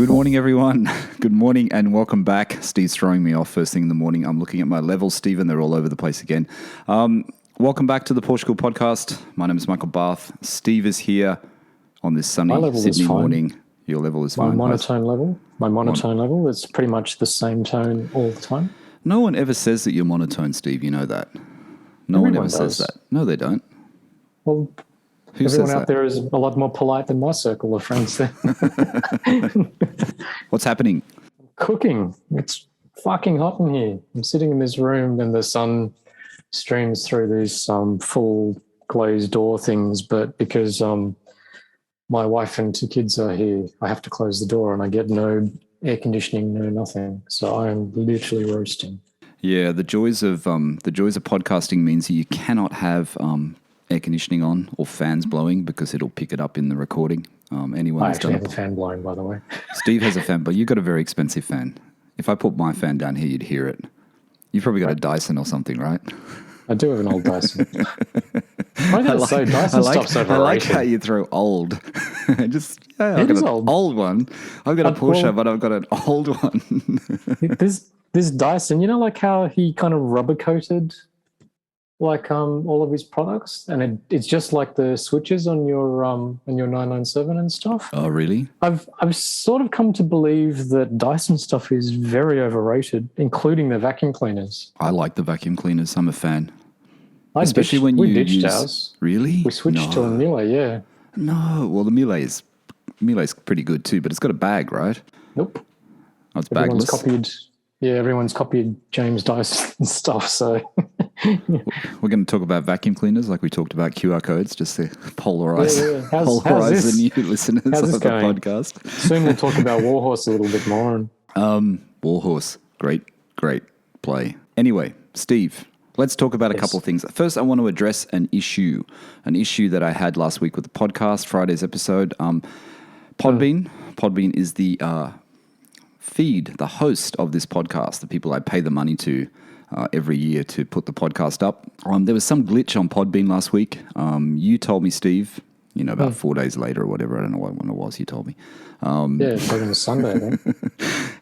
Good morning, everyone. Good morning and welcome back. Steve's throwing me off first thing in the morning. I'm looking at my levels, Steve, and they're all over the place again. Welcome back to the PorscheCooled Podcast. My name is Michael Barth. Steve is here on this sunny Sydney morning. Your level is fine. My monotone level is pretty much the same tone all the time. No one ever says that you're monotone, Steve. You know that. No one ever says that. No, they don't. Well, everyone out there is a lot more polite than my circle of friends there. What's happening? Cooking. It's fucking hot in here. I'm sitting in this room and the sun streams through these full glazed door things, but because my wife and 2 kids are here, I have to close the door and I get no air conditioning, no nothing. So I am literally roasting. Yeah, the joys of podcasting means that you cannot have air conditioning on or fans blowing because it'll pick it up in the recording. I actually have a fan blowing, by the way. Steve has a fan, but you've got a very expensive fan. If I put my fan down here, you'd hear it. You've probably got a Dyson or something, right? I do have an old Dyson. Dyson stuff's overrated. I like how you throw old. I've got an old one. I've got a Porsche, but I've got an old one. This Dyson, you know, like how he kind of rubber coated like all of his products, and it's just like the switches on your 997 and stuff. Oh, really? I've sort of come to believe that Dyson stuff is very overrated, including the vacuum cleaners. I like the vacuum cleaners. I'm a fan. Especially when you ditched ours. Really? We switched to a Miele, yeah. No, well, the Miele's pretty good too, but it's got a bag, right? Nope. Oh, it's bagless. Everyone's copied James Dyson stuff, so... We're going to talk about vacuum cleaners like we talked about QR codes, just to polarize the new listeners of the podcast. Soon we'll talk about Warhorse a little bit more. Warhorse, great play. Anyway, Steve, let's talk about a couple of things. First, I want to address an issue that I had last week with the podcast, Friday's episode. Podbean is the feed, the host of this podcast, the people I pay the money to every year to put the podcast up. There was some glitch on Podbean last week. You told me, Steve, about 4 days later or whatever. I don't know when it was. You told me. It's like on a Sunday, I think.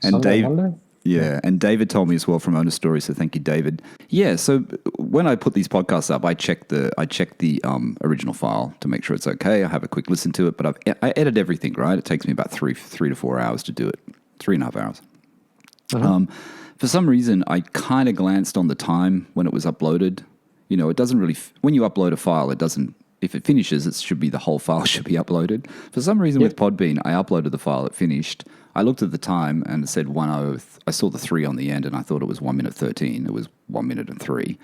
And Monday? Yeah, and David told me as well from Owner Story, so thank you, David. Yeah, so when I put these podcasts up, I check the original file to make sure it's okay. I have a quick listen to it, but I edit everything, right? It takes me about 3 to 4 hours to do it, 3.5 hours. Uh-huh. For some reason, I kind of glanced on the time when it was uploaded. It doesn't really, when you upload a file, it doesn't, if it finishes, the whole file should be uploaded. For some reason with Podbean, I uploaded the file, it finished. I looked at the time and it said 10, I saw the 3 on the end and I thought it was 1 minute 13. It was 1 minute and 3.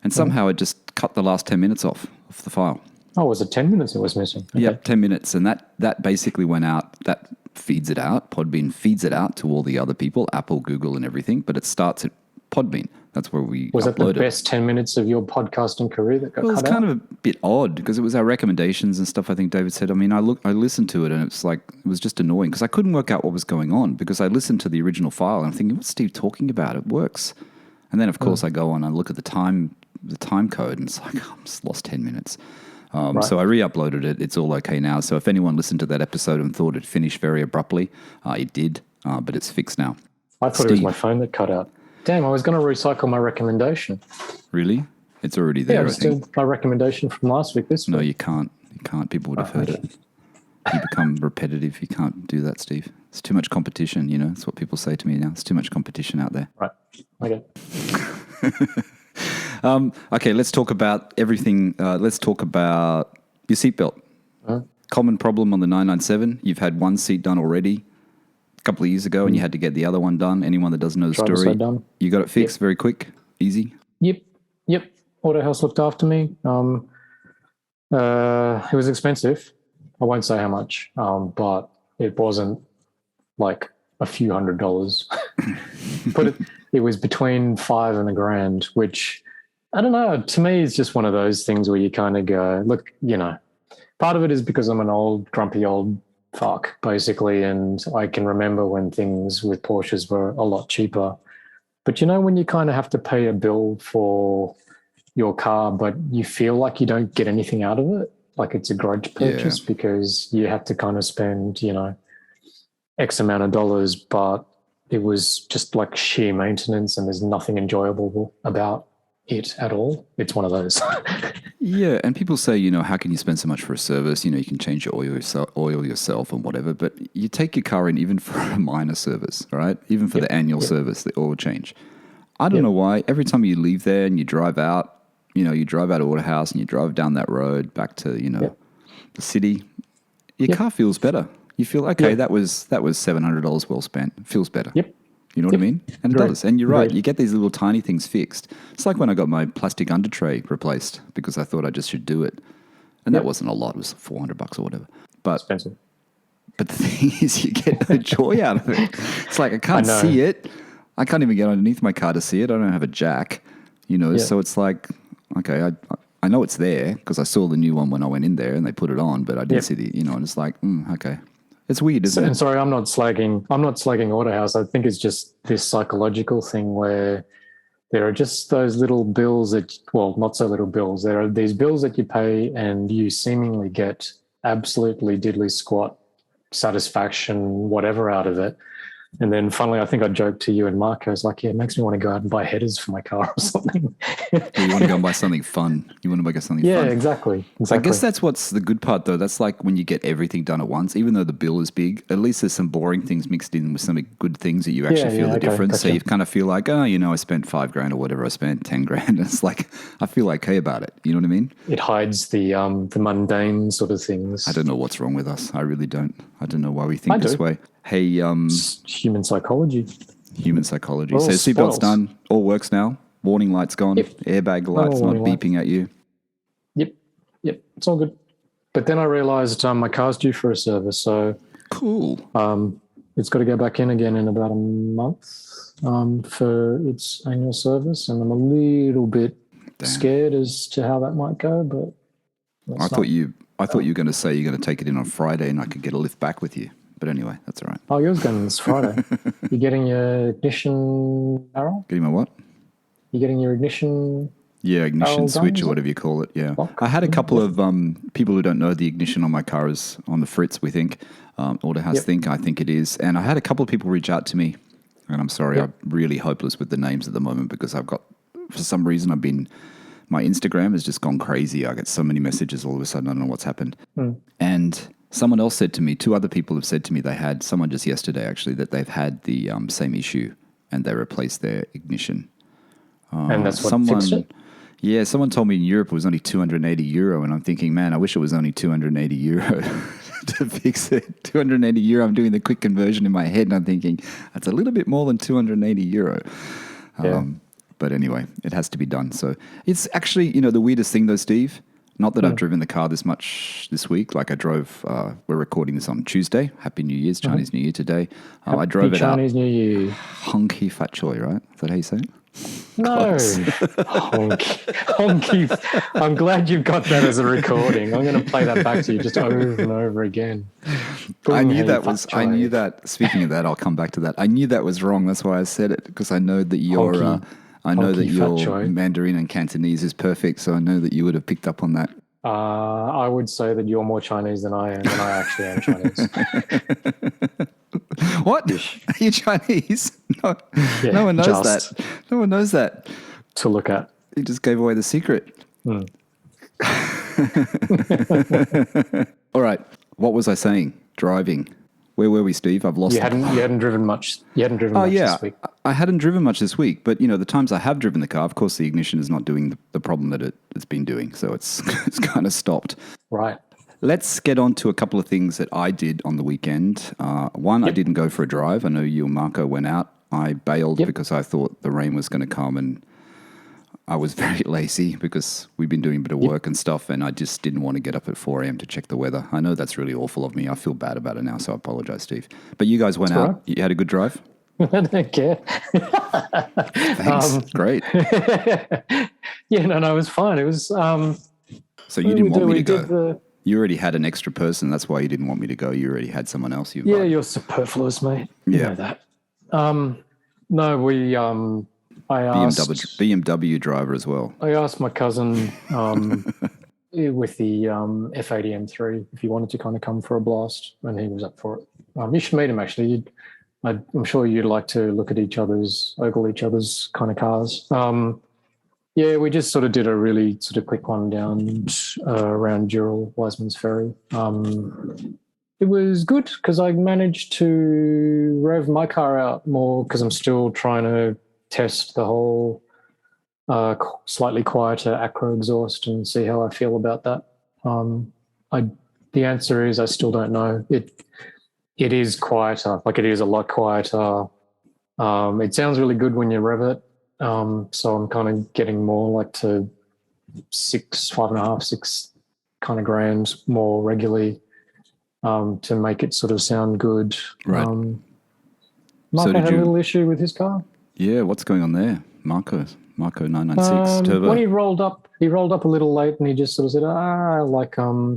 And somehow it just cut the last 10 minutes off the file. Oh, was it 10 minutes it was missing? Okay. Yep, 10 minutes. And that basically went out, that feeds it out. Podbean feeds it out to all the other people, Apple, Google, and everything. But it starts at Podbean. That's where we Was upload that the best 10 minutes of your podcasting career that got cut out? Well, it's kind of a bit odd because it was our recommendations and stuff. I think David said. I mean, I listened to it and it's like it was just annoying because I couldn't work out what was going on because I listened to the original file and I'm thinking, what's Steve talking about? It works. And then of course I go on and look at the time code and it's like I'm just lost 10 minutes. So I re-uploaded it. It's all okay now. So if anyone listened to that episode and thought it finished very abruptly, it did, but it's fixed now. I thought it was my phone that cut out. Damn, I was going to recycle my recommendation. Really? It's already there, I think. My recommendation from last week this week. No, you can't. You can't. People would have heard it. You become repetitive. You can't do that, Steve. It's too much competition, That's what people say to me now. It's too much competition out there. Right. Okay. Okay, let's talk about everything. Let's talk about your seatbelt. Common problem on the 997. You've had one seat done already a couple of years ago, and you had to get the other one done. Anyone that doesn't know the story, you got it fixed very quick, easy. Yep. Auto House looked after me. It was expensive. I won't say how much, but it wasn't like a few $100s. But it was between $5,000 and $1,000, which I don't know. To me, it's just one of those things where you kind of go, look, part of it is because I'm an old, grumpy old fuck, basically, and I can remember when things with Porsches were a lot cheaper. But when you kind of have to pay a bill for your car, but you feel like you don't get anything out of it, like it's a grudge purchase because you have to kind of spend, X amount of dollars, but it was just like sheer maintenance and there's nothing enjoyable about it at all. It's one of those. Yeah, and people say, how can you spend so much for a service? You can change your oil yourself and whatever, but you take your car in even for a minor service, all right? Even for the annual service, the oil change. I don't know why. Every time you leave there and you drive out, you drive out of Autohouse and you drive down that road back to, the city, your car feels better. You feel, okay, that was $700 well spent. It feels better. Yep. You know what I mean? And it does. And you're right. Great. You get these little tiny things fixed. It's like when I got my plastic under tray replaced because I thought I just should do it. And that wasn't a lot. It was $400 or whatever. But Expensive. But the thing is, you get no joy out of it. It's like I can't see it. I can't even get underneath my car to see it. I don't have a jack, So it's like, okay, I know it's there because I saw the new one when I went in there and they put it on, but I didn't see the, and it's like, okay. It's weird, isn't it? And sorry, I'm not slagging Autohouse. I think it's just this psychological thing where there are just those little bills not so little bills. There are these bills that you pay and you seemingly get absolutely diddly squat satisfaction, whatever out of it. And then finally, I think I joked to you and Mark, I was like, it makes me want to go out and buy headers for my car or something. You want to go and buy something fun. You want to buy something fun. Yeah, exactly. I guess that's what's the good part, though. That's like when you get everything done at once, even though the bill is big, at least there's some boring things mixed in with some good things that you actually feel the difference. Gotcha. So you kind of feel like, I spent $5,000 or whatever. I spent $10,000. It's like, I feel okay about it. You know what I mean? It hides the mundane sort of things. I don't know what's wrong with us. I really don't. I don't know why we think this way. Hey, it's human psychology. Human psychology. So seatbelt's done. All works now. Warning light's gone. Yep. Airbag light's not beeping at you. Yep. It's all good. But then I realized my car's due for a service. So cool. It's got to go back in again in about a month for its annual service, and I'm a little bit scared as to how that might go. But I thought you were going to say you're going to take it in on Friday, and I could get a lift back with you. But anyway, that's all right. Oh, yours going this Friday. You're getting your ignition barrel? Getting my what? You're getting your ignition... Yeah, ignition switch or whatever you call it, yeah. I had a couple of people who don't know the ignition on my car is on the Fritz, we think. Autohouse think, I think it is. And I had a couple of people reach out to me, and I'm sorry, I'm really hopeless with the names at the moment because I've got, for some reason, my Instagram has just gone crazy. I get so many messages all of a sudden, I don't know what's happened. And... someone else said to me, 2 other people have said to me they had, someone just yesterday actually, that they've had the same issue and they replaced their ignition. And that's what fixed it? Yeah, someone told me in Europe it was only €280 and I'm thinking, man, I wish it was only €280 to fix it. €280, I'm doing the quick conversion in my head and I'm thinking, that's a little bit more than €280. But anyway, it has to be done. So it's actually, the weirdest thing though, Steve, not that I've driven the car this much this week. Like I drove, we're recording this on Tuesday. Happy New Year's, Chinese New Year today. I drove it Chinese New Year. Honky Fat Choy, right? Is that how you say it? No. Honky. I'm glad you've got that as a recording. I'm going to play that back to you just over and over again. I knew that, speaking of that, I'll come back to that. I knew that was wrong. That's why I said it, because I know that you're... I know that your Mandarin and Cantonese is perfect, so I know that you would have picked up on that. I would say that you're more Chinese than I am, and I actually am Chinese. What? Are you Chinese? No, no one knows that. No one knows that. To look at. You just gave away the secret. All right. What was I saying? Driving. Where were we, Steve? I've lost. You hadn't driven much. You hadn't driven much this week. I hadn't driven much this week, but the times I have driven the car, of course, the ignition is not doing the problem that it's been doing, so it's kind of stopped. Right. Let's get on to a couple of things that I did on the weekend. One, I didn't go for a drive. I know you and Marco went out. I bailed because I thought the rain was going to come, and I was very lazy because we've been doing a bit of work and stuff, and I just didn't want to get up at 4 a.m. to check the weather. I know that's really awful of me. I feel bad about it now, so I apologize, Steve. But you guys went out. Right. You had a good drive? I don't care. Thanks. Great. No, it was fine. It was... so you didn't want me to go? You already had an extra person. That's why you didn't want me to go. You already had someone else. You're superfluous, mate. You know that. No, we... I asked, BMW driver as well. I asked my cousin with the F80 M3 if he wanted to kind of come for a blast, and he was up for it. You should meet him actually. I'm sure you'd like to ogle each other's kind of cars. Yeah, we just sort of did a really sort of quick one down around Dural, Wiseman's Ferry. It was good because I managed to rev my car out more because I'm still trying to test the whole slightly quieter acro exhaust and see how I feel about that. The answer is I still don't know. It is quieter, like it is a lot quieter. It sounds really good when you rev it. So I'm kind of getting more like to 5.5, 6 kind of grand more regularly to make it sort of sound good. Right. Marco had a little issue with his car. Yeah, what's going on there? Marco 996 turbo. When he rolled up a little late and he just sort of said,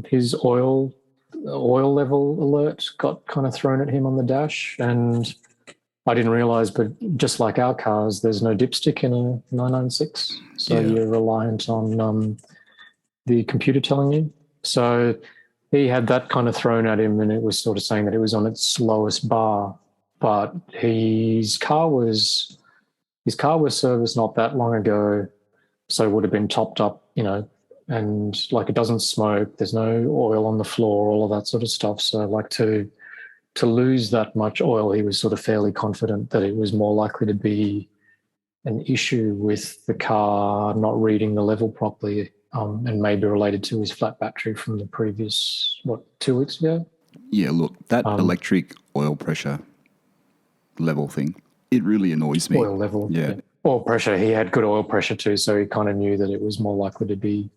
his oil level alert got kind of thrown at him on the dash, and I didn't realize, but just like our cars, there's no dipstick in a 996, so you're reliant on the computer telling you. So he had that kind of thrown at him, and it was sort of saying that it was on its slowest bar, but his car was serviced not that long ago, so it would have been topped up, and like it doesn't smoke, there's no oil on the floor, all of that sort of stuff. So like to lose that much oil, he was sort of fairly confident that it was more likely to be an issue with the car not reading the level properly, and maybe related to his flat battery from the previous, 2 weeks ago? Yeah, look, that electric oil pressure level thing, it really annoys me. Oil level. Yeah. Oil pressure. He had good oil pressure too, so he kind of knew that it was more likely to be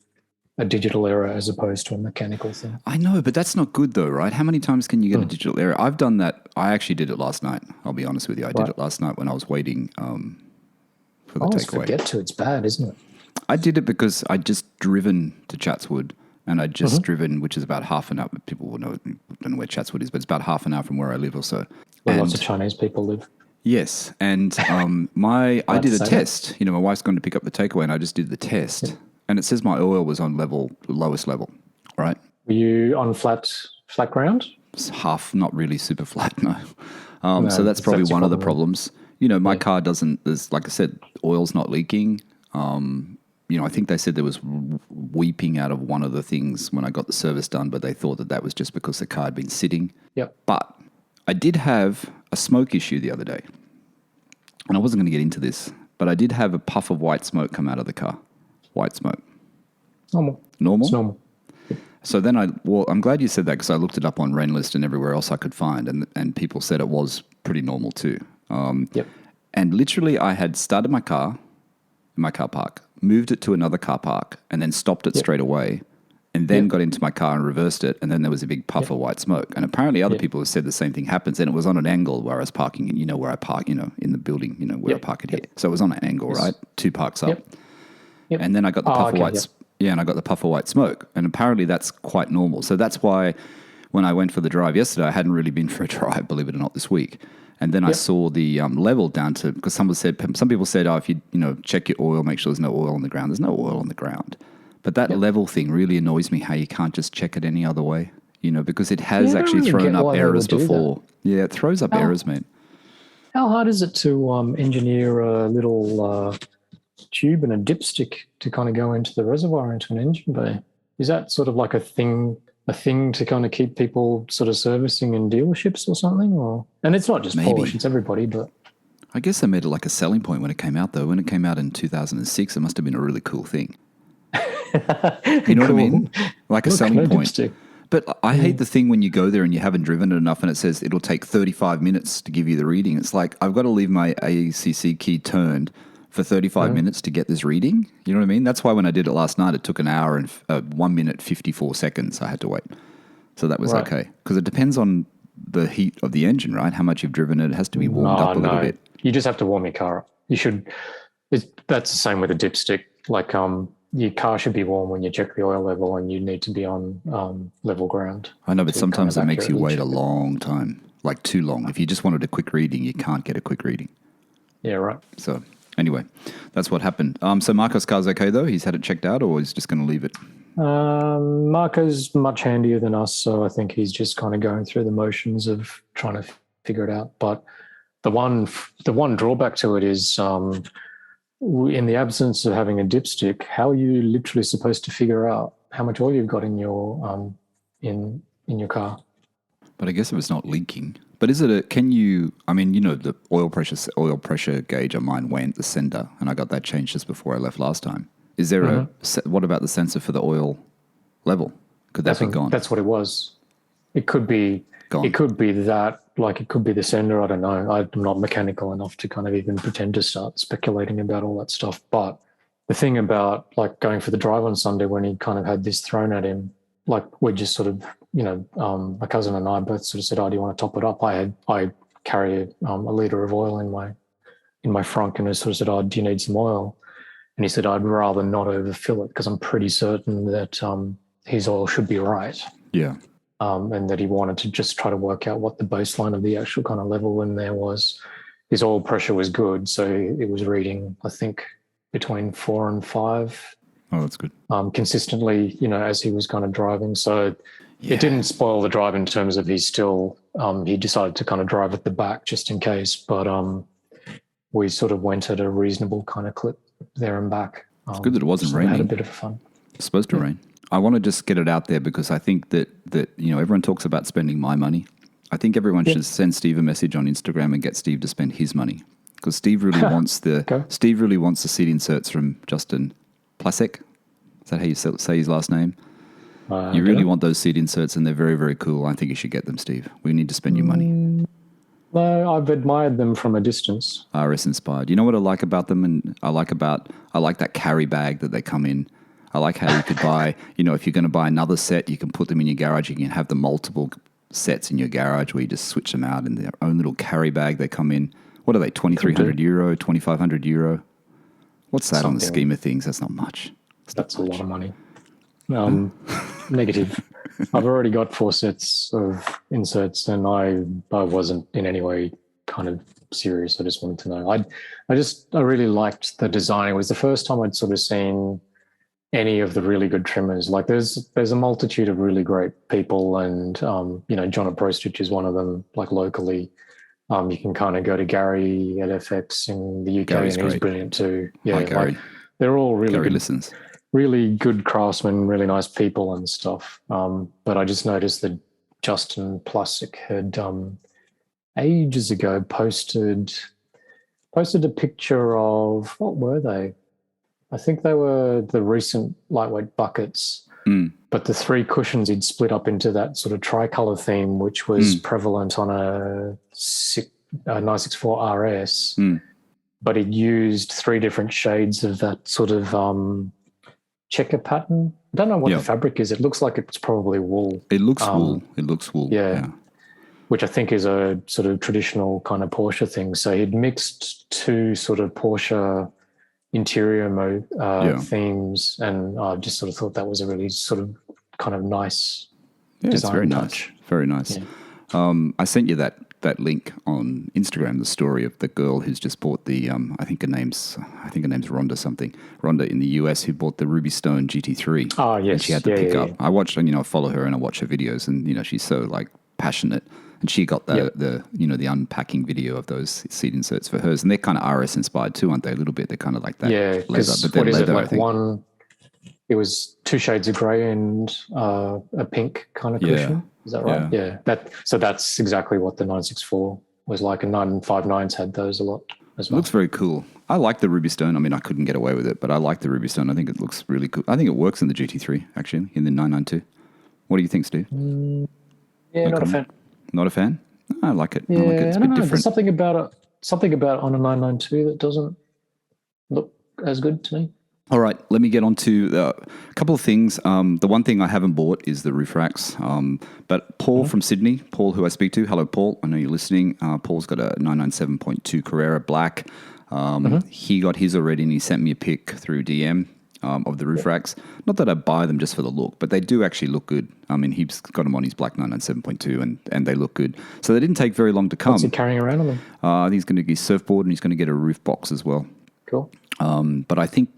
a digital error as opposed to a mechanical thing. I know, but that's not good though, right? How many times can you get a digital error? I've done that. I actually did it last night. I'll be honest with you. I did it last night when I was waiting for the takeaway. Forget to. It's bad, isn't it? I did it because I'd just driven to Chatswood, and I'd just driven, which is about half an hour. People will know, don't know where Chatswood is, but it's about half an hour from where I live or so. Where lots of Chinese people live. Yes, and I did a test. My wife's going to pick up the takeaway, and I just did the test, and it says my oil was on lowest level, right? Were you on flat ground? It's half, not really super flat, no. So that's probably one of the problems. My car doesn't. There's, like I said, oil's not leaking. I think they said there was weeping out of one of the things when I got the service done, but they thought that was just because the car had been sitting. Yep. But I did have a smoke issue the other day, and I wasn't going to get into this, but I did have a puff of white smoke come out of the car. White smoke. Normal? It's normal. So then I'm glad you said that, because I looked it up on Rainlist and everywhere else I could find, and people said it was pretty normal too. Yep. And literally I had started my car in my car park, moved it to another car park, and then stopped it straight away, and then got into my car and reversed it, and then there was a big puff of white smoke. And apparently other people have said the same thing happens, and it was on an angle where I was parking, and where I park, in the building, where I park it here. So it was on an angle, right? 2 parks up. Yep. And then I got the puff of white and I got the puff of white smoke, and apparently that's quite normal. So that's why when I went for the drive yesterday, I hadn't really been for a drive, believe it or not, this week. And then I saw the level down to, because some people said, if you check your oil, make sure there's no oil on the ground. There's no oil on the ground. But that level thing really annoys me, how you can't just check it any other way, because it has actually thrown up errors before. Yeah, it throws up errors, mate. How hard is it to engineer a little tube and a dipstick to kind of go into the reservoir, into an engine bay? Is that sort of like a thing to kind of keep people sort of servicing in dealerships or something? And it's not just Porsche, it's everybody, but I guess they made it like a selling point when it came out, though. When it came out in 2006, it must have been a really cool thing. You know what I mean? Like a selling point. Dipstick. But I hate the thing when you go there and you haven't driven it enough and it says it'll take 35 minutes to give you the reading. It's like, I've got to leave my ACC key turned for 35 minutes to get this reading. You know what I mean? That's why when I did it last night, it took an hour and 1 minute, 54 seconds. I had to wait. So that was okay. Because it depends on the heat of the engine, right? How much you've driven it. It has to be warmed up a little bit. You just have to warm your car up. That's the same with a dipstick. Like, your car should be warm when you check the oil level, and you need to be on level ground. I know, but sometimes it makes you wait a long time, like too long. If you just wanted a quick reading, you can't get a quick reading. Yeah, right. So anyway, that's what happened. So Marco's car's okay though? He's had it checked out, or he's just going to leave it? Marco's much handier than us, so I think he's just kind of going through the motions of trying to figure it out. But the one drawback to it is, in the absence of having a dipstick, how are you literally supposed to figure out how much oil you've got in your in your car? But I guess if it's not leaking. But is it the oil pressure gauge on mine went, the sender, and I got that changed just before I left last time. Is there what about the sensor for the oil level? Could that be gone? That's what it was. It could be gone. It could be that, like it could be the sender. I don't know. I'm not mechanical enough to kind of even pretend to start speculating about all that stuff. But the thing about like going for the drive on Sunday when he kind of had this thrown at him, like we just sort of, my cousin and I both sort of said, "Oh, do you want to top it up?" I carry a liter of oil in my frunk, and I sort of said, "Oh, do you need some oil?" And he said, "I'd rather not overfill it because I'm pretty certain that his oil should be right." Yeah. And that he wanted to just try to work out what the baseline of the actual kind of level in there was. His oil pressure was good, so it was reading, I think, between 4 and 5. Oh, that's good. Consistently, as he was kind of driving. So it didn't spoil the drive in terms of he decided to kind of drive at the back just in case. But we sort of went at a reasonable kind of clip there and back. It's good that it wasn't raining. Had a bit of fun. It's supposed to rain. I want to just get it out there because I think that everyone talks about spending my money. I think everyone should send Steve a message on Instagram and get Steve to spend his money because Steve really wants the seat inserts from Justin Plasek. Is that how you say his last name? You really want those seat inserts, and they're very, very cool. I think you should get them, Steve. We need to spend your money. No, I've admired them from a distance. RS inspired. You know what I like about them, and I like that carry bag that they come in. I like how you could buy, if you're going to buy another set, you can put them in your garage. You can have the multiple sets in your garage where you just switch them out in their own little carry bag. They come in. What are they? €2,300, €2,500? What's that on the scheme of things? That's not much. That's a lot of money. Negative. I've already got 4 sets of inserts, and I wasn't in any way kind of serious. I just wanted to know. I really liked the design. It was the first time I'd sort of seen any of the really good trimmers. Like there's a multitude of really great people, and John at Pro Stitch is one of them. Like locally, you can kind of go to Gary at FX in the UK, Gary's and he's great. Brilliant too. Yeah, Hi, Gary. They're all really Gary good. Listens. Really good craftsmen, really nice people and stuff. But I just noticed that Justin Plasek had ages ago posted a picture of, what were they? I think they were the recent lightweight buckets, but the 3 cushions he'd split up into that sort of tricolour theme, which was prevalent on a 964 RS, but he'd used 3 different shades of that sort of checker pattern. I don't know what the fabric is. It looks like it's probably wool. It looks wool. It looks wool. Yeah. Which I think is a sort of traditional kind of Porsche thing. So he'd mixed 2 sort of Porsche interior themes, and I just sort of thought that was a really sort of kind of nice design. It's very touch. nice. Very nice. Yeah. I sent you that link on Instagram, the story of the girl who's just bought the I think her name's Rhonda something. Rhonda in the US, who bought the Ruby Stone GT3. Oh yes. And she had to pick up. I watched, I follow her and I watch her videos, and she's so like passionate. And she got the unpacking video of those seat inserts for hers, and they're kind of RS inspired too, aren't they? A little bit. They're kind of like that. Yeah, leather, but they're leather. Like one, it was 2 shades of grey and a pink kind of cushion. Is that right? Yeah. That's exactly what the 964 was like, and 959s had those a lot as well. It looks very cool. I like the Ruby Stone. I mean, I couldn't get away with it, but I like the Ruby Stone. I think it looks really cool. I think it works in the GT3 actually, in the 992. What do you think, Steve? Not a fan. Not a fan? I like it. Yeah, I like it. It's a bit different. There's something about on a 992 that doesn't look as good to me. All right, let me get on to a couple of things. The one thing I haven't bought is the roof racks. But Paul from Sydney, Paul who I speak to, hello Paul, I know you're listening. Paul's got a 997.2 Carrera black. He got his already, and he sent me a pic through DM. Of the roof racks. Not that I buy them just for the look, but they do actually look good. I mean, he's got them on his black 997.2 and they look good. So they didn't take very long to come. What's he carrying around on them? I think he's going to get a surfboard, and he's going to get a roof box as well. Cool. But I think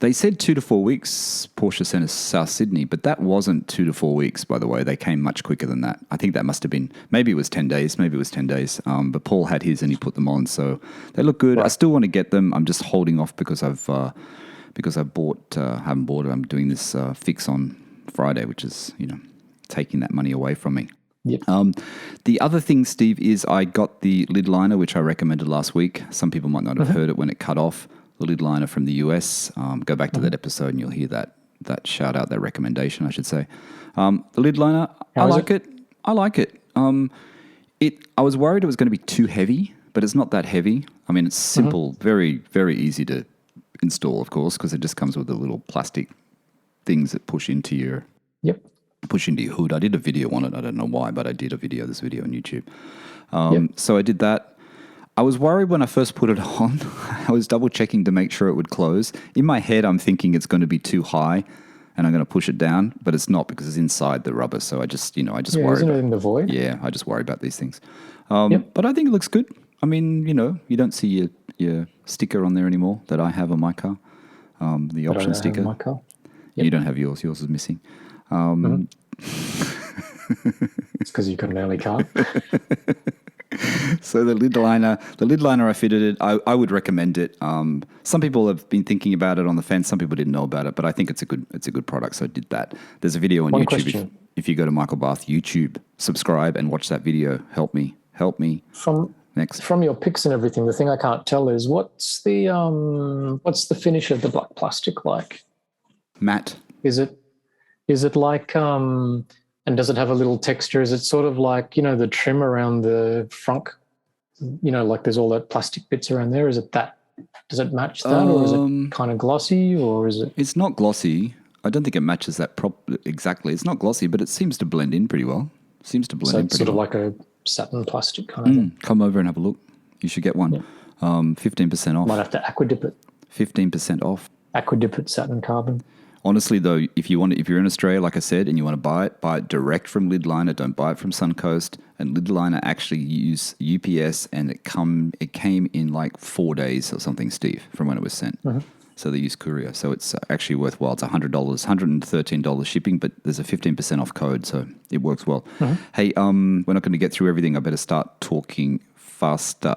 They said 2 to 4 weeks, Porsche Centre South Sydney, but that wasn't 2 to 4 weeks, by the way. They came much quicker than that. I think that must have been, maybe it was 10 days, but Paul had his and he put them on, so they look good. Right. I still want to get them. I'm just holding off because I haven't bought it. I'm doing this fix on Friday, which is, taking that money away from me. Yep. The other thing, Steve, is I got the lid liner, which I recommended last week. Some people might not have heard it when it cut off. The lid liner from the US. Go back to that episode and you'll hear that shout out, that recommendation, I should say. The lid liner, I like it. I like it. I was worried it was going to be too heavy, but it's not that heavy. I mean, it's simple, very, very easy to install, of course, because it just comes with the little plastic things that push into your hood. I did a video on it. I don't know why, but I did a video, this video on YouTube. So I did that. I was worried when I first put it on. I was double checking to make sure it would close. In my head, I'm thinking it's going to be too high and I'm going to push it down, but it's not because it's inside the rubber. So I just worry. Isn't it in the void? Yeah, I just worry about these things. But I think it looks good. I mean, you don't see your sticker on there anymore that I have on my car. The option sticker. My car. You don't have yours. Yours is missing. It's because you've got an early car. So the lid liner, I fitted it. I would recommend it. Some people have been thinking about it on the fence. Some people didn't know about it, but I think it's a good product. So I did that. There's a video on YouTube. If you go to Michael Barth YouTube, subscribe and watch that video. Help me. From your pics and everything, the thing I can't tell is what's the finish of the black plastic like? Matte. Is it like and does it have a little texture? Is it sort of like, the trim around the front, like there's all that plastic bits around there? Is it that? Does it match that, or is it kind of glossy, or is it? It's not glossy. I don't think it matches that exactly. It's not glossy, but it seems to blend in pretty well. So it's sort of like a satin plastic kind of thing. Come over and have a look. You should get one. Yeah. 15% off. Might have to aquadip it. 15% off. Aquadip it, satin carbon. Honestly, though, if you're in Australia, like I said, and you want to buy it direct from Lid Liner. Don't buy it from Suncoast. And Lid Liner actually use UPS, and it came in like 4 days or something, Steve, from when it was sent. So they use courier. So it's actually worthwhile. It's $100, $113 shipping, but there's a 15% off code, so it works well. Hey, we're not going to get through everything. I better start talking faster.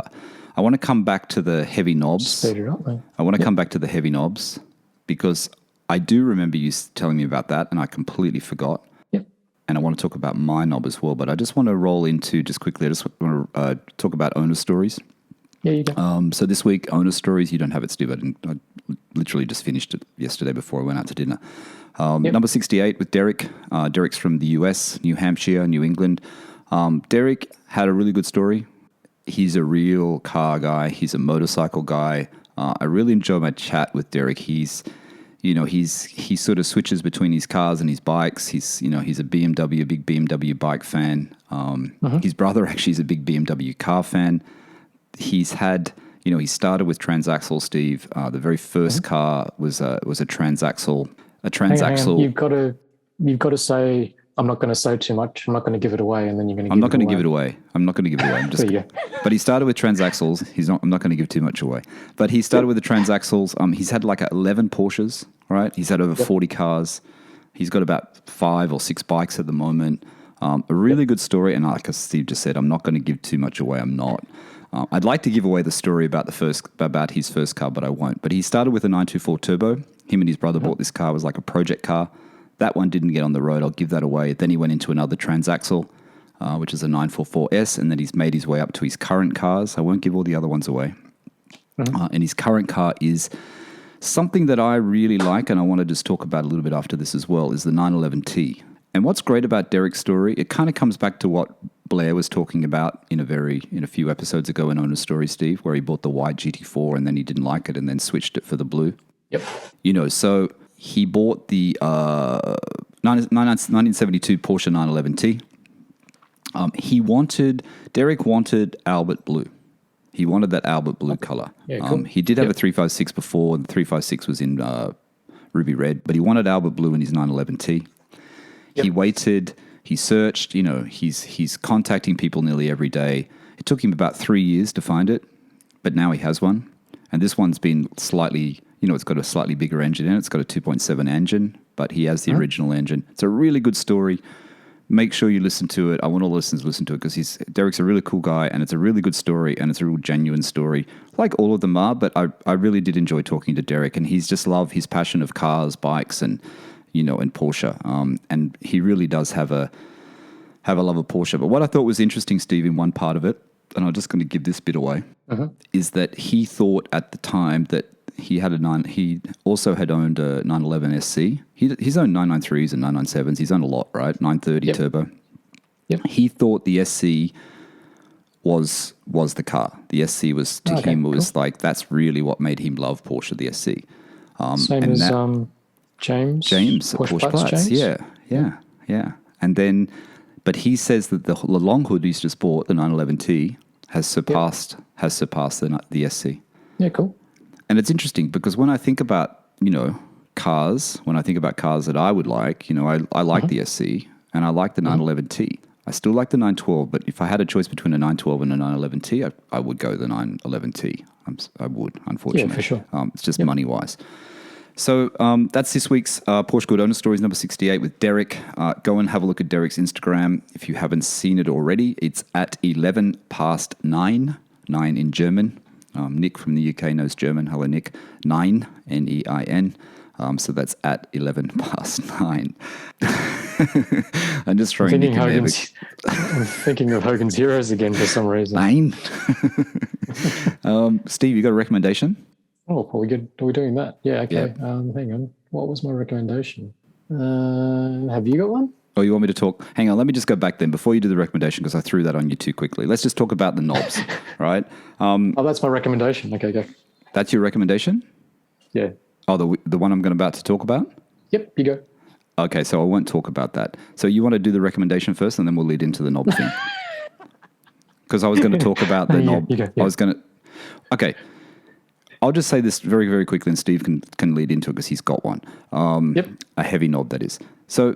I want to come back to the heavy knobs. Speed it up, man. I want to come back to the heavy knobs because I do remember you telling me about that, and I completely forgot. Yep. And I want to talk about my knob as well, but I just want to roll into just quickly. I just want to talk about owner stories. Yeah, you do. So this week, owner stories. You don't have it, Steve. I literally just finished it yesterday before I went out to dinner. Number 68 with Derek. Derek's from the US, New Hampshire, New England. Derek had a really good story. He's a real car guy. He's a motorcycle guy. I really enjoy my chat with Derek. He sort of switches between his cars and his bikes. He's a big BMW bike fan. His brother actually is a big BMW car fan. He's had, he started with transaxle, Steve. The very first car was a transaxle. Hang on. You've got to say, I'm not going to say too much. I'm not going to give it away, and then you're going to. I'm not going to give it away. I'm just. But he started with transaxles. I'm not going to give too much away. But he started with the transaxles. He's had like 11 Porsches, right? He's had over 40 cars. He's got about 5 or 6 bikes at the moment. A really good story, and like Steve just said, I'm not going to give too much away. I'm not. I'd like to give away the story about his first car, but I won't. But he started with a 924 turbo. Him and his brother bought this car. It was like a project car. That one didn't get on the road. I'll give that away. Then he went into another transaxle, which is a 944S, and then he's made his way up to his current cars. I won't give all the other ones away. And his current car is something that I really like, and I want to just talk about a little bit after this as well, is the 911T. And what's great about Derek's story, it kind of comes back to what Blair was talking about in a few episodes ago in Owner's Story, Steve, where he bought the white GT4 and then he didn't like it and then switched it for the blue. Yep. So he bought the 1972 Porsche 911T. Derek wanted Albert blue. He wanted that Albert blue color. Yeah, cool. He did have a 356 before, and the 356 was in ruby red, but he wanted Albert blue in his 911T. Yep. He waited, he searched, he's contacting people nearly every day. It took him about 3 years to find it, but now he has one. And this one's been slightly, it's got a slightly bigger engine in it. It's got a 2.7 engine, but he has the original engine. It's a really good story. Make sure you listen to it. I want all the listeners to listen to it because Derek's a really cool guy, and it's a really good story, and it's a real genuine story, like all of them are. But I really did enjoy talking to Derek, and he's just loved his passion of cars, bikes, and and Porsche. And he really does have a love of Porsche. But what I thought was interesting, Steve, in one part of it, and I'm just going to give this bit away, is that he thought at the time that he also had owned a 911 SC. He's owned 993s and 997s. He's owned a lot, right? 930 turbo. Yep. He thought the SC was the car. The SC was to him was like that's really what made him love Porsche, the SC. Same as James at Porsche Platz. Yeah. And then, but he says that the long hood he's just bought, the 911T, has surpassed the SC. Yeah, cool. And it's interesting because when I think about, cars, when I think about cars that I would like, I like the SC and I like the 911T. I still like the 912, but if I had a choice between a 912 and a 911T, I would go the 911T. I would, unfortunately. Yeah, for sure. It's just money-wise. So that's this week's PorscheCooled Owner Stories number 68 with Derek. Go and have a look at Derek's Instagram if you haven't seen it already. It's at 11 past 9 in German. Nick from the UK knows German. Hello, Nick. 9, Nein. So that's at 11 past 9. I'm just throwing Nick in there. I'm thinking of Hogan's Heroes again for some reason. 9. Steve, you got a recommendation? Oh, are we doing that? Yeah, okay. Yeah. Hang on. What was my recommendation? Have you got one? Oh, you want me to talk? Hang on, let me just go back then before you do the recommendation because I threw that on you too quickly. Let's just talk about the knobs, right? That's my recommendation. Okay, go. That's your recommendation? Yeah. Oh, the one I'm about to talk about? Yep, you go. Okay, so I won't talk about that. So you want to do the recommendation first and then we'll lead into the knob thing? Because I was going to talk about the knob. You go, yeah. I was going to... Okay. I'll just say this very, very quickly and Steve can lead into it because he's got one. A heavy knob, that is. So...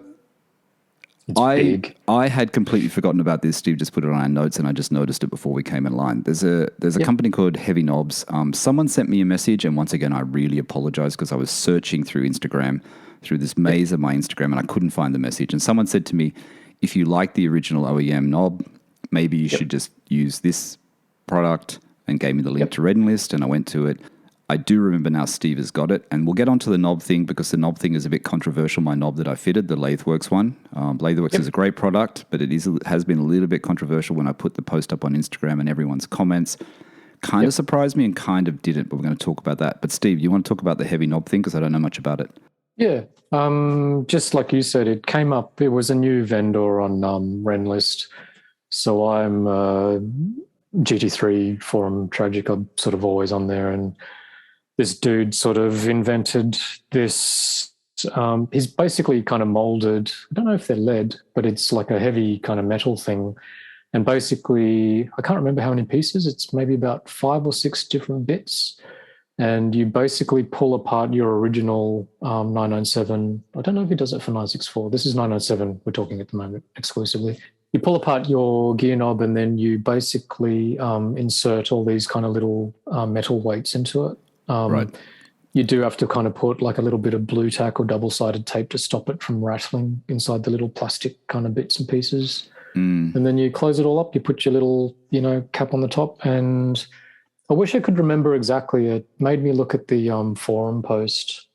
I had completely forgotten about this. Steve just put it on our notes, and I just noticed it before we came in line. There's a company called Heavy Knobs. Someone sent me a message, and once again, I really apologize because I was searching through Instagram, through this maze of my Instagram, and I couldn't find the message. And someone said to me, if you like the original OEM knob, maybe you should just use this product, and gave me the link to Red List, and I went to it. I do remember now Steve has got it, and we'll get onto the knob thing because the knob thing is a bit controversial. My knob that I fitted, the Latheworks one. Latheworks is a great product, but it has been a little bit controversial when I put the post up on Instagram and everyone's comments. Kind of surprised me and kind of didn't, but we're going to talk about that. But Steve, you want to talk about the heavy knob thing because I don't know much about it. Yeah, just like you said, it came up. It was a new vendor on Renlist. So I'm GT3 forum tragic. I'm sort of always on there, and this dude sort of invented this. He's basically kind of molded. I don't know if they're lead, but it's like a heavy kind of metal thing. And basically, I can't remember how many pieces. It's maybe about 5 or 6 different bits. And you basically pull apart your original 997. I don't know if he does it for 964. This is 997 we're talking at the moment exclusively. You pull apart your gear knob and then you basically insert all these kind of little metal weights into it. Right. You do have to kind of put like a little bit of blue tack or double-sided tape to stop it from rattling inside the little plastic kind of bits and pieces. And then you close it all up. You put your little, cap on the top. And I wish I could remember exactly. It made me look at the forum post.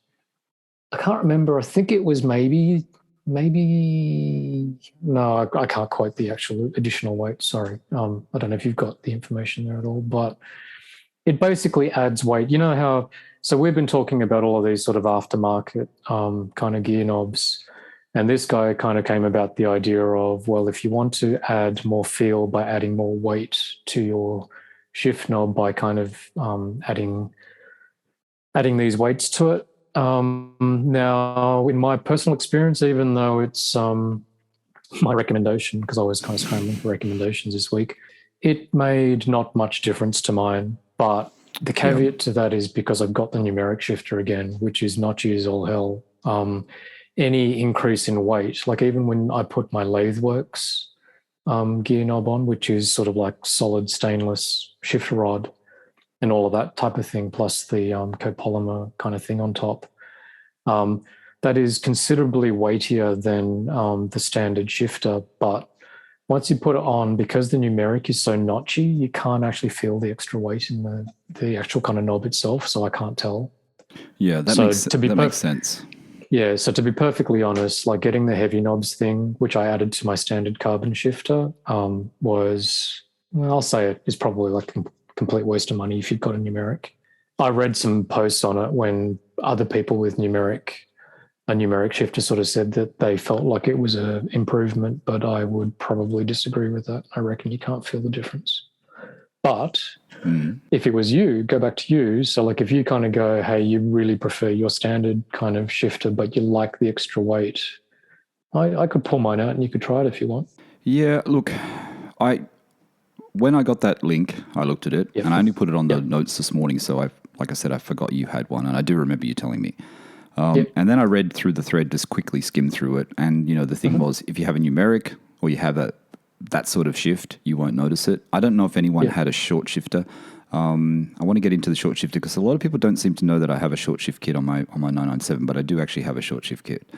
I can't remember. I think it was maybe. No, I can't quote the actual additional weight. Sorry. I don't know if you've got the information there at all, but it basically adds weight. You know how, so we've been talking about all of these sort of aftermarket kind of gear knobs. And this guy kind of came about the idea of, well, if you want to add more feel by adding more weight to your shift knob by kind of adding these weights to it. Now, in my personal experience, even though it's my recommendation, because I was kind of scrambling for recommendations this week, it made not much difference to mine. But the caveat to that is because I've got the numeric shifter again, which is notchy as all hell. Any increase in weight, like even when I put my Latheworks gear knob on, which is sort of like solid stainless shift rod, and all of that type of thing, plus the copolymer kind of thing on top. That is considerably weightier than the standard shifter, but once you put it on, because the numeric is so notchy, you can't actually feel the extra weight in the actual kind of knob itself, so I can't tell. Yeah, that makes sense. Yeah, so to be perfectly honest, like getting the heavy knobs thing, which I added to my standard carbon shifter, was, well, I'll say it is probably like a complete waste of money if you've got a numeric. I read some posts on it when other people with a numeric shifter sort of said that they felt like it was an improvement, but I would probably disagree with that. I reckon you can't feel the difference. But if it was you, go back to you. So like if you kind of go, hey, you really prefer your standard kind of shifter, but you like the extra weight, I could pull mine out and you could try it if you want. Yeah, look, when I got that link, I looked at it and I only put it on the notes this morning. So like I said, I forgot you had one and I do remember you telling me. And then I read through the thread, just quickly skimmed through it. And, the thing was, if you have a numeric or you have that sort of shift, you won't notice it. I don't know if anyone had a short shifter. I want to get into the short shifter because a lot of people don't seem to know that I have a short shift kit on my 997, but I do actually have a short shift kit.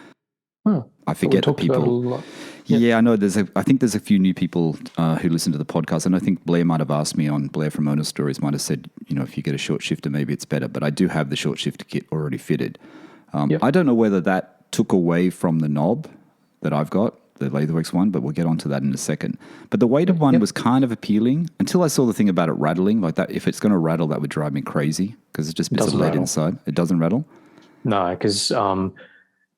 Oh, I forget that people. Yeah, I know. I think there's a few new people who listen to the podcast, and I think Blair might have asked me on Blair from Owner Stories might have said, if you get a short shifter, maybe it's better. But I do have the short shifter kit already fitted. I don't know whether that took away from the knob that I've got, the Latherworks one, but we'll get onto that in a second. But the weighted one was kind of appealing until I saw the thing about it rattling. Like that, if it's going to rattle, that would drive me crazy because it's just bits of lead inside. It doesn't rattle? No, because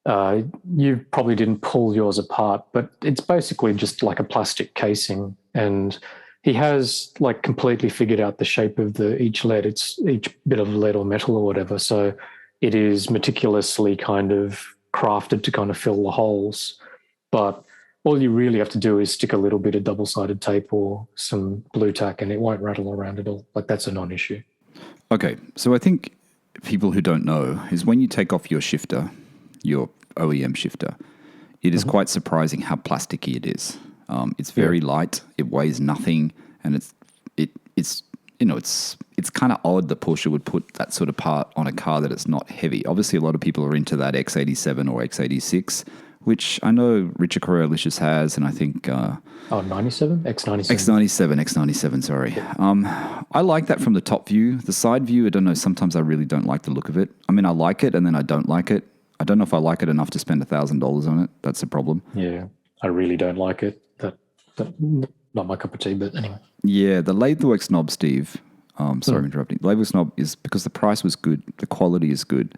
you probably didn't pull yours apart, but it's basically just like a plastic casing. And he has like completely figured out the shape of each lead. It's each bit of lead or metal or whatever. So it is meticulously kind of crafted to kind of fill the holes. But all you really have to do is stick a little bit of double-sided tape or some blue tack and it won't rattle around at all. Like that's a non-issue. Okay. So I think people who don't know is when you take off your shifter, your OEM shifter, it is quite surprising how plasticky it is. It's very light. It weighs nothing. And it's kind of odd that Porsche would put that sort of part on a car that it's not heavy. Obviously, a lot of people are into that X87 or X86, which I know Richard Correa-Licious has, and I think... 97? X97. X97, sorry. I like that from the top view. The side view, I don't know, sometimes I really don't like the look of it. I mean, I like it, and then I don't like it. I don't know if I like it enough to spend $1,000 on it. That's the problem. Yeah, I really don't like it. That not my cup of tea, but anyway. Yeah, the Latherworks knob, Steve... sorry for interrupting. The Latherworks knob is because the price was good, the quality is good.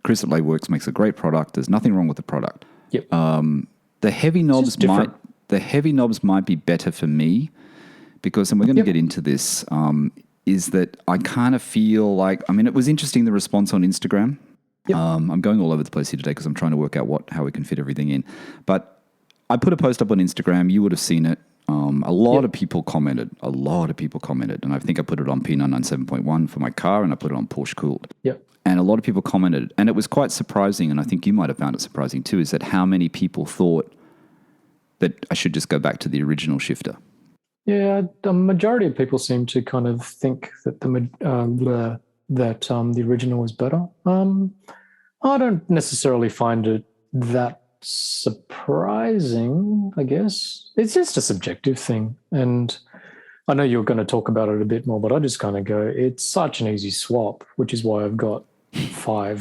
Chris at Latherworks makes a great product. There's nothing wrong with the product. Yep. The heavy knobs might be better for me because, and we're going to get into this, is that I kind of feel like, I mean, it was interesting the response on Instagram. Yep. I'm going all over the place here today because I'm trying to work out how we can fit everything in. But I put a post up on Instagram. You would have seen it. A lot of people commented. And I think I put it on P997.1 for my car and I put it on PorscheCooled. Yep. And a lot of people commented. And it was quite surprising, and I think you might have found it surprising too, is that how many people thought that I should just go back to the original shifter. Yeah, the majority of people seem to kind of think that the original is better. I don't necessarily find it that surprising, I guess. It's just a subjective thing. And I know you're going to talk about it a bit more, but I just kind of go, it's such an easy swap, which is why I've got five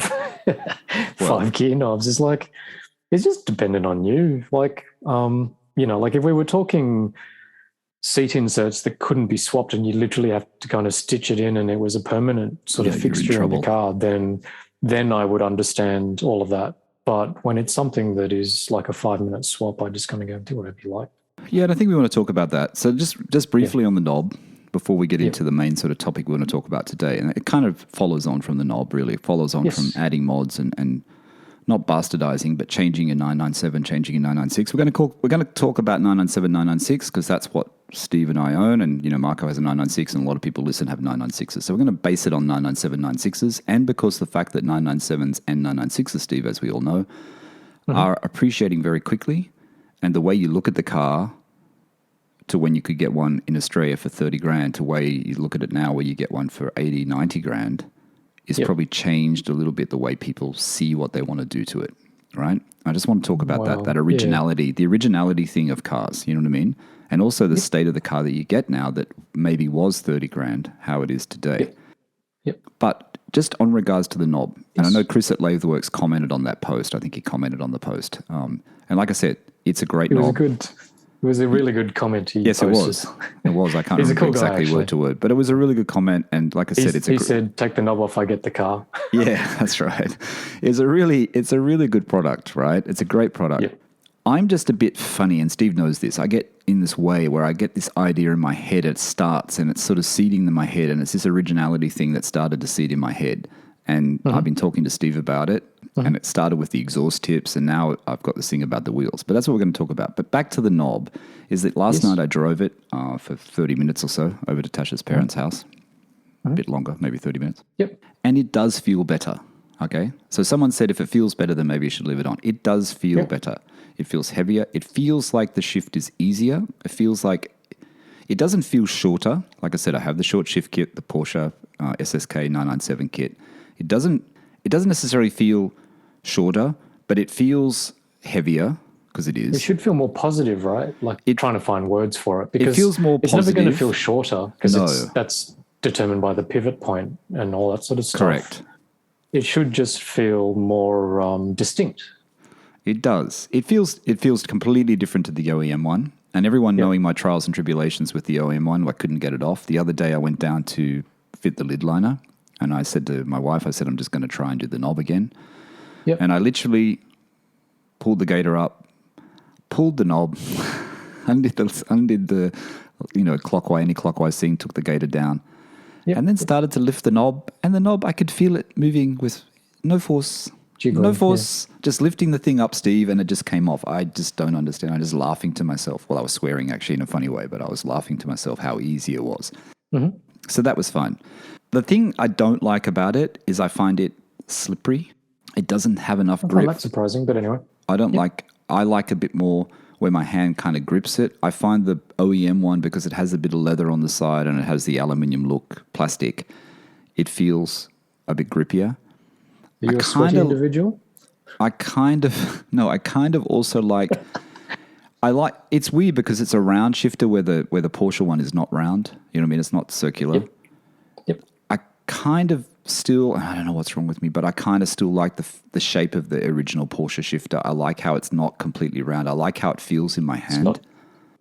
gear knobs. It's like, it's just dependent on you. Like, like if we were talking seat inserts that couldn't be swapped and you literally have to kind of stitch it in and it was a permanent sort of fixture in the car, then I would understand all of that. But when it's something that is like a 5-minute swap, I just kind of go, do whatever you like. Yeah, and I think we want to talk about that. So just briefly on the knob before we get into the main sort of topic we want to talk about today. And it kind of follows on from the knob, really. It follows on from adding mods and not bastardizing, but changing a 997, changing a 996. We're going to talk about 997, 996 because that's what Steve and I own. And, Marco has a 996 and a lot of people listen have 996s. So we're going to base it on 997, 996s. And because the fact that 997s and 996s, Steve, as we all know, are appreciating very quickly. And the way you look at the car to when you could get one in Australia for 30 grand to way you look at it now where you get one for 80, 90 grand is probably changed a little bit the way people see what they want to do to it, right? I just want to talk about that originality, the originality thing of cars, you know what I mean? And also the state of the car that you get now that maybe was 30 grand, how it is today. But just on regards to the knob, and I know Chris at Latheworks commented on that post. I think he commented on the post. And like I said, it's a great knob. It was a really good comment. Yes, posted. It was. It was. I can't remember cool exactly guy, word to word, but it was a really good comment. And like I said, he said, "Take the knob off, I get the car." Yeah, that's right. It's a really good product, right? It's a great product. Yep. I'm just a bit funny, and Steve knows this. I get in this way where I get this idea in my head. It starts, and it's sort of seeding in my head, and it's this originality thing that started to seed in my head. And I've been talking to Steve about it, and it started with the exhaust tips, and now I've got this thing about the wheels. But that's what we're going to talk about. But back to the knob, is that last night I drove it for 30 minutes or so over to Tasha's parents' house. A bit longer, maybe 30 minutes. Yep. And it does feel better, okay? So someone said if it feels better, then maybe you should leave it on. It does feel better. It feels heavier. It feels like the shift is easier. It feels like it doesn't feel shorter. Like I said, I have the short shift kit, the Porsche SSK 997 kit. It doesn't necessarily feel shorter, but it feels heavier because it is. It should feel more positive, right? Like trying to find words for it. Because it feels more positive. It's never going to feel shorter because that's determined by the pivot point and all that sort of stuff. Correct. It should just feel more distinct. It does. It feels completely different to the OEM one. And everyone knowing my trials and tribulations with the OEM one, I couldn't get it off. The other day I went down to fit the lid liner. And I said to my wife, I'm just going to try and do the knob again. Yep. And I literally pulled the gator up, pulled the knob, undid the clockwise, anti-clockwise thing, took the gator down, and then started to lift the knob. And the knob, I could feel it moving with no force. Just lifting the thing up, Steve, and it just came off. I just don't understand. I'm just laughing to myself. Well, I was swearing actually in a funny way, but I was laughing to myself how easy it was. Mm-hmm. So that was fun. The thing I don't like about it is I find it slippery. It doesn't have enough grip. That's surprising, but anyway. I like a bit more where my hand kind of grips it. I find the OEM one, because it has a bit of leather on the side and it has the aluminium look, plastic, it feels a bit grippier. Are you a sweaty individual? I kind of also like... it's weird because it's a round shifter where the Porsche one is not round. You know what I mean? It's not circular. Yep. I kind of still, I don't know what's wrong with me, but I kind of still like the shape of the original Porsche shifter. I like how it's not completely round. I like how it feels in my hand.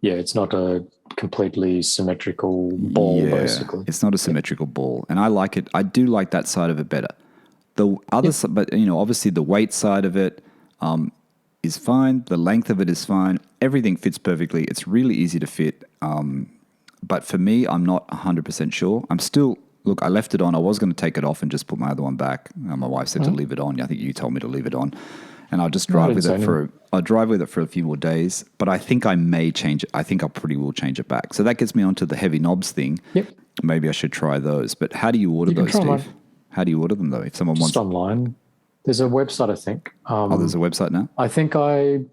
It's not a completely symmetrical ball, basically. It's not a symmetrical ball. And I like it. I do like that side of it better. The other side, but obviously the weight side of it, is fine. The length of it is fine. Everything fits perfectly. It's really easy to fit. But for me, I'm not 100% sure. I left it on. I was going to take it off and just put my other one back. My wife said to leave it on. I think you told me to leave it on. And I'll just drive with it for a few more days. But I think I may change it. I think I pretty will change it back. So that gets me onto the heavy knobs thing. Yep. Maybe I should try those. But how do you order those, Steve? Mine. How do you order them, though? If someone wants online. There's a website, I think. There's a website now? I think I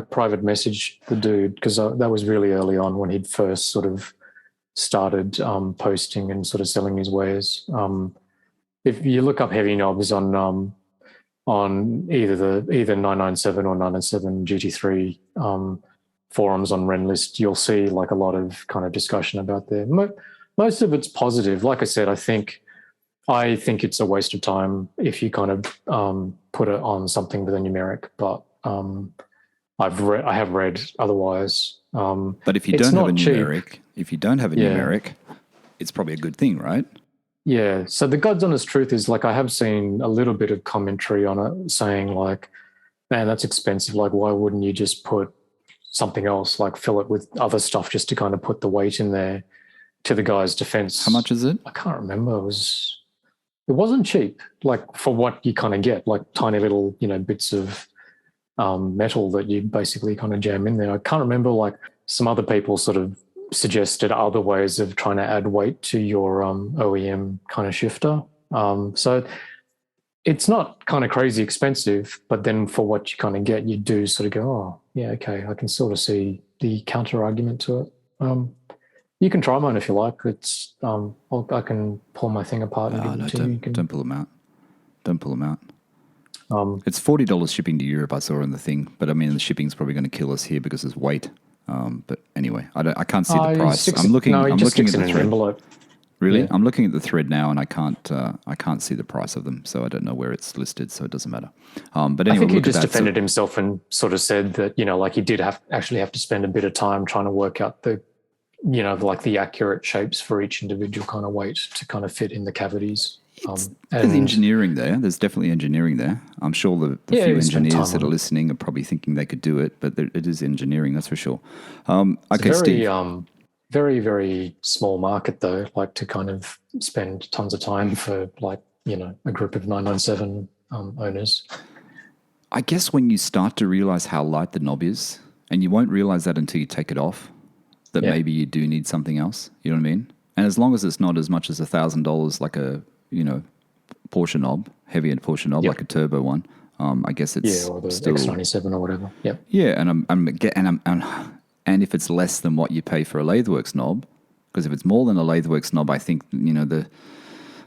private messaged the dude because that was really early on when he'd first sort of started posting and sort of selling his wares. If you look up heavy knobs on either 997 or 997 GT3 forums on Renlist, you'll see like a lot of kind of discussion about there. Most of it's positive. Like I said, I think it's a waste of time if you kind of put it on something with a numeric, but I have read otherwise. But if you don't have a numeric, it's probably a good thing, right? Yeah. So the God's honest truth is, like, I have seen a little bit of commentary on it saying like, man, that's expensive. Like, why wouldn't you just put something else, like fill it with other stuff just to kind of put the weight in there? To the guy's defense. How much is it? I can't remember. It wasn't cheap, like for what you kind of get, like tiny little, bits of metal that you basically kind of jam in there. I can't remember, like some other people sort of suggested other ways of trying to add weight to your OEM kind of shifter. So it's not kind of crazy expensive, but then for what you kind of get, you do sort of go, oh, yeah, okay, I can sort of see the counter argument to it. You can try mine if you like. It's I can pull my thing apart and give it to you. Don't pull them out. Don't pull them out. It's $40 shipping to Europe. I saw in the thing, but I mean the shipping's probably going to kill us here because it's weight. But anyway, I can't see the price. I'm looking at the thread. Envelope. Really? Yeah. I'm looking at the thread now, and I can't see the price of them, so I don't know where it's listed, so it doesn't matter. But anyway, I think he just defended himself and sort of said that, like he did actually have to spend a bit of time trying to work out the, like the accurate shapes for each individual kind of weight to kind of fit in the cavities. There's engineering there. There's definitely engineering there. I'm sure the few engineers that are listening are probably thinking they could do it, but it is engineering, that's for sure. Okay, Steve. Very, very small market though, like to kind of spend tons of time for like, a group of 997 owners. I guess when you start to realize how light the knob is, and you won't realize that until you take it off, that maybe you do need something else. You know what I mean? And as long as it's not as much as $1,000 like a, Porsche knob, heavier Porsche knob, like a turbo one, I guess it's or the still X97 or whatever. Yep. Yeah, and if it's less than what you pay for a Latheworks knob, because if it's more than a Latheworks knob, I think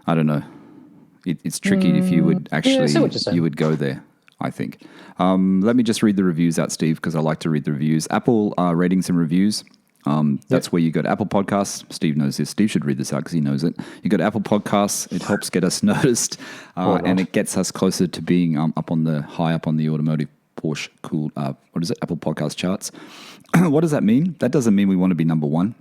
I don't know. It's tricky if you would actually you would go there. I think. Let me just read the reviews out, Steve, because I like to read the reviews. Apple ratings and reviews. That's where you go to Apple Podcasts. Steve knows this. Steve should read this out because he knows it. You go to Apple Podcasts. It helps get us noticed, and it gets us closer to being high up on the automotive PorscheCooled. Apple Podcast charts. What does that mean? That doesn't mean we want to be number one.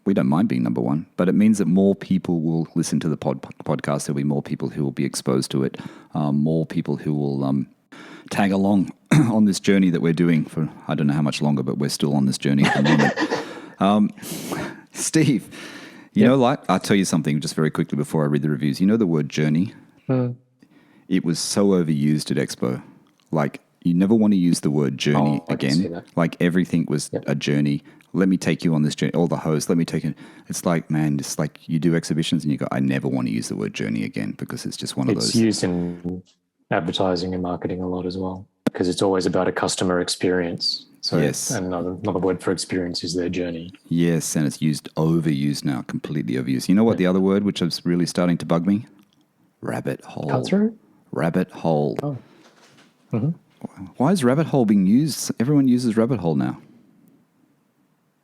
We don't mind being number one, but it means that more people will listen to the podcast. There'll be more people who will be exposed to it. More people who will tag along on this journey that we're doing for I don't know how much longer, but we're still on this journey at the moment. Steve, I'll tell you something just very quickly before I read the reviews. You know the word journey? It was so overused at Expo. Like, you never want to use the word journey again. Like, everything was a journey. Let me take you on this journey. All the hosts, let me take it. It's like, man, it's like you do exhibitions and you go, I never want to use the word journey again because it's just one of those. It's used in advertising and marketing a lot as well because it's always about a customer experience. So yes. Another word for experience is their journey. Yes, and it's overused now, completely overused. You know what the other word, which is really starting to bug me? Rabbit hole. Cut through? Rabbit hole. Oh. Mm-hmm. Why is rabbit hole being used? Everyone uses rabbit hole now.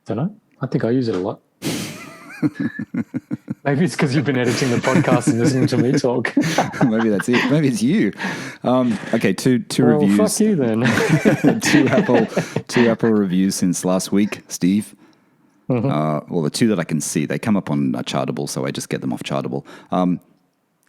Don't know. I think I use it a lot. Maybe it's because you've been editing the podcast and listening to me talk. Maybe that's it. Maybe it's you. Okay, two reviews. Fuck you then. two Apple reviews since last week, Steve. Mm-hmm. Well, the two that I can see, they come up on Chartable, so I just get them off Chartable.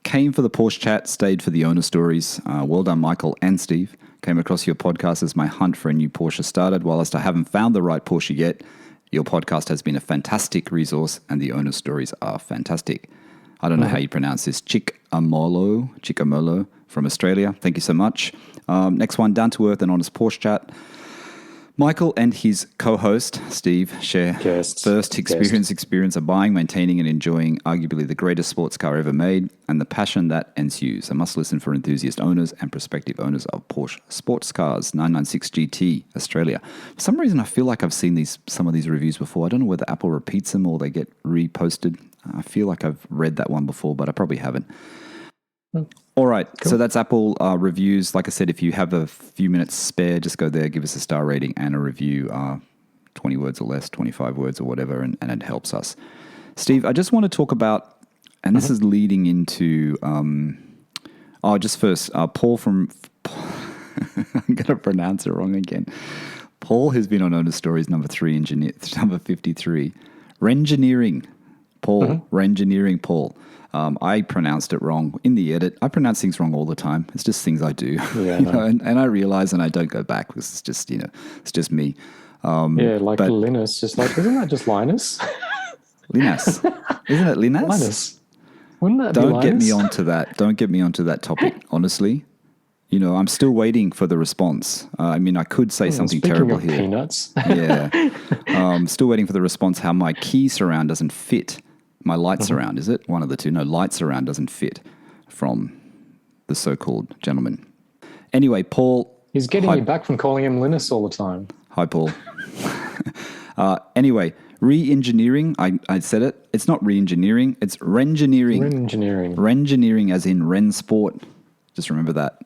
Came for the Porsche chat, stayed for the owner stories. Well done, Michael and Steve. Came across your podcast as my hunt for a new Porsche started. Whilst I haven't found the right Porsche yet, your podcast has been a fantastic resource and the owner stories are fantastic. I don't know how you pronounce this. Chicamolo from Australia. Thank you so much. Next one, down to earth and honest Porsche chat. Michael and his co-host, Steve, share first experience of buying, maintaining and enjoying arguably the greatest sports car ever made and the passion that ensues. A must listen for enthusiast owners and prospective owners of Porsche sports cars. 996 GT, Australia. For some reason, I feel like I've seen some of these reviews before. I don't know whether Apple repeats them or they get reposted. I feel like I've read that one before, but I probably haven't. All right, cool. So that's Apple reviews. Like I said, if you have a few minutes spare, just go there, give us a star rating and a review, 20 words or less, 25 words or whatever, and it helps us. Steve, I just want to talk about, and this is leading into, just first, Paul from, I'm going to pronounce it wrong again. Paul, who's been on Owner Stories number 53, Rengineering. Paul, Rengineering Paul. I pronounced it wrong in the edit. I pronounce things wrong all the time. It's just things I do, and I realize, and I don't go back because it's just, it's just me. Linus, just like, isn't that just Linus? Linus, isn't it Linus? Linus, wouldn't that be Linus? Don't get me onto that. Don't get me onto that topic. Honestly, I'm still waiting for the response. I could say something terrible here. Peanuts. Yeah, still waiting for the response. How my key surround doesn't fit. My light surround, is it? One of the two. No, light surround doesn't fit from the so-called gentleman. Anyway, Paul. He's getting you back from calling him Linus all the time. Hi, Paul. Anyway, Re-engineering, I said it. It's not re-engineering, it's rengineering. Engineering. Rengineering as in Ren Sport. Just remember that.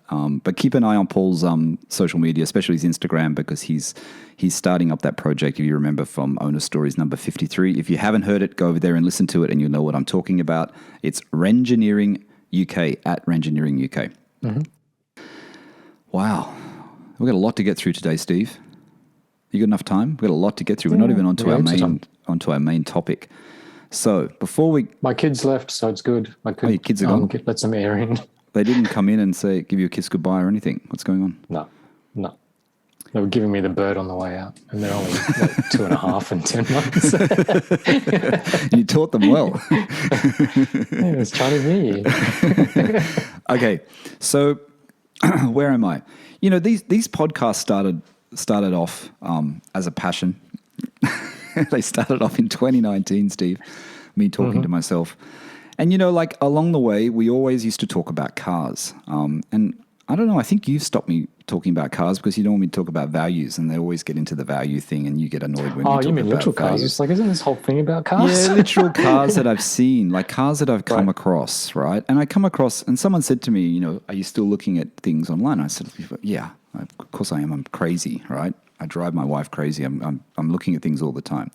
But keep an eye on Paul's social media, especially his Instagram, because he's starting up that project, if you remember, from Owner Stories number 53. If you haven't heard it, go over there and listen to it and you'll know what I'm talking about. It's Rengineering UK, at Rengineering UK. Mm-hmm. Wow. We've got a lot to get through today, Steve. You got enough time? We've got a lot to get through. We're not even onto our main topic. So before we... My kids left, so it's good. Your kids are gone? Let some air in. They didn't come in and give you a kiss goodbye or anything. What's going on? No. They were giving me the bird on the way out, and they're only like 2.5 and 10 months. You taught them well. Yeah, it's Chinese New Year. Okay, so where am I? These podcasts started off as a passion. They started off in 2019, Steve, me talking to myself. And, along the way, we always used to talk about cars. And I don't know, I think you've stopped me talking about cars because you don't want me to talk about values, and they always get into the value thing and you get annoyed when you talk about values. Oh, you mean literal cars? It's like, isn't this whole thing about cars? Yeah, literal cars that I've seen, like cars that I've come across, right? And I come across, and someone said to me, are you still looking at things online? I said, yeah, of course I am. I'm crazy, right? I drive my wife crazy. I'm looking at things all the time.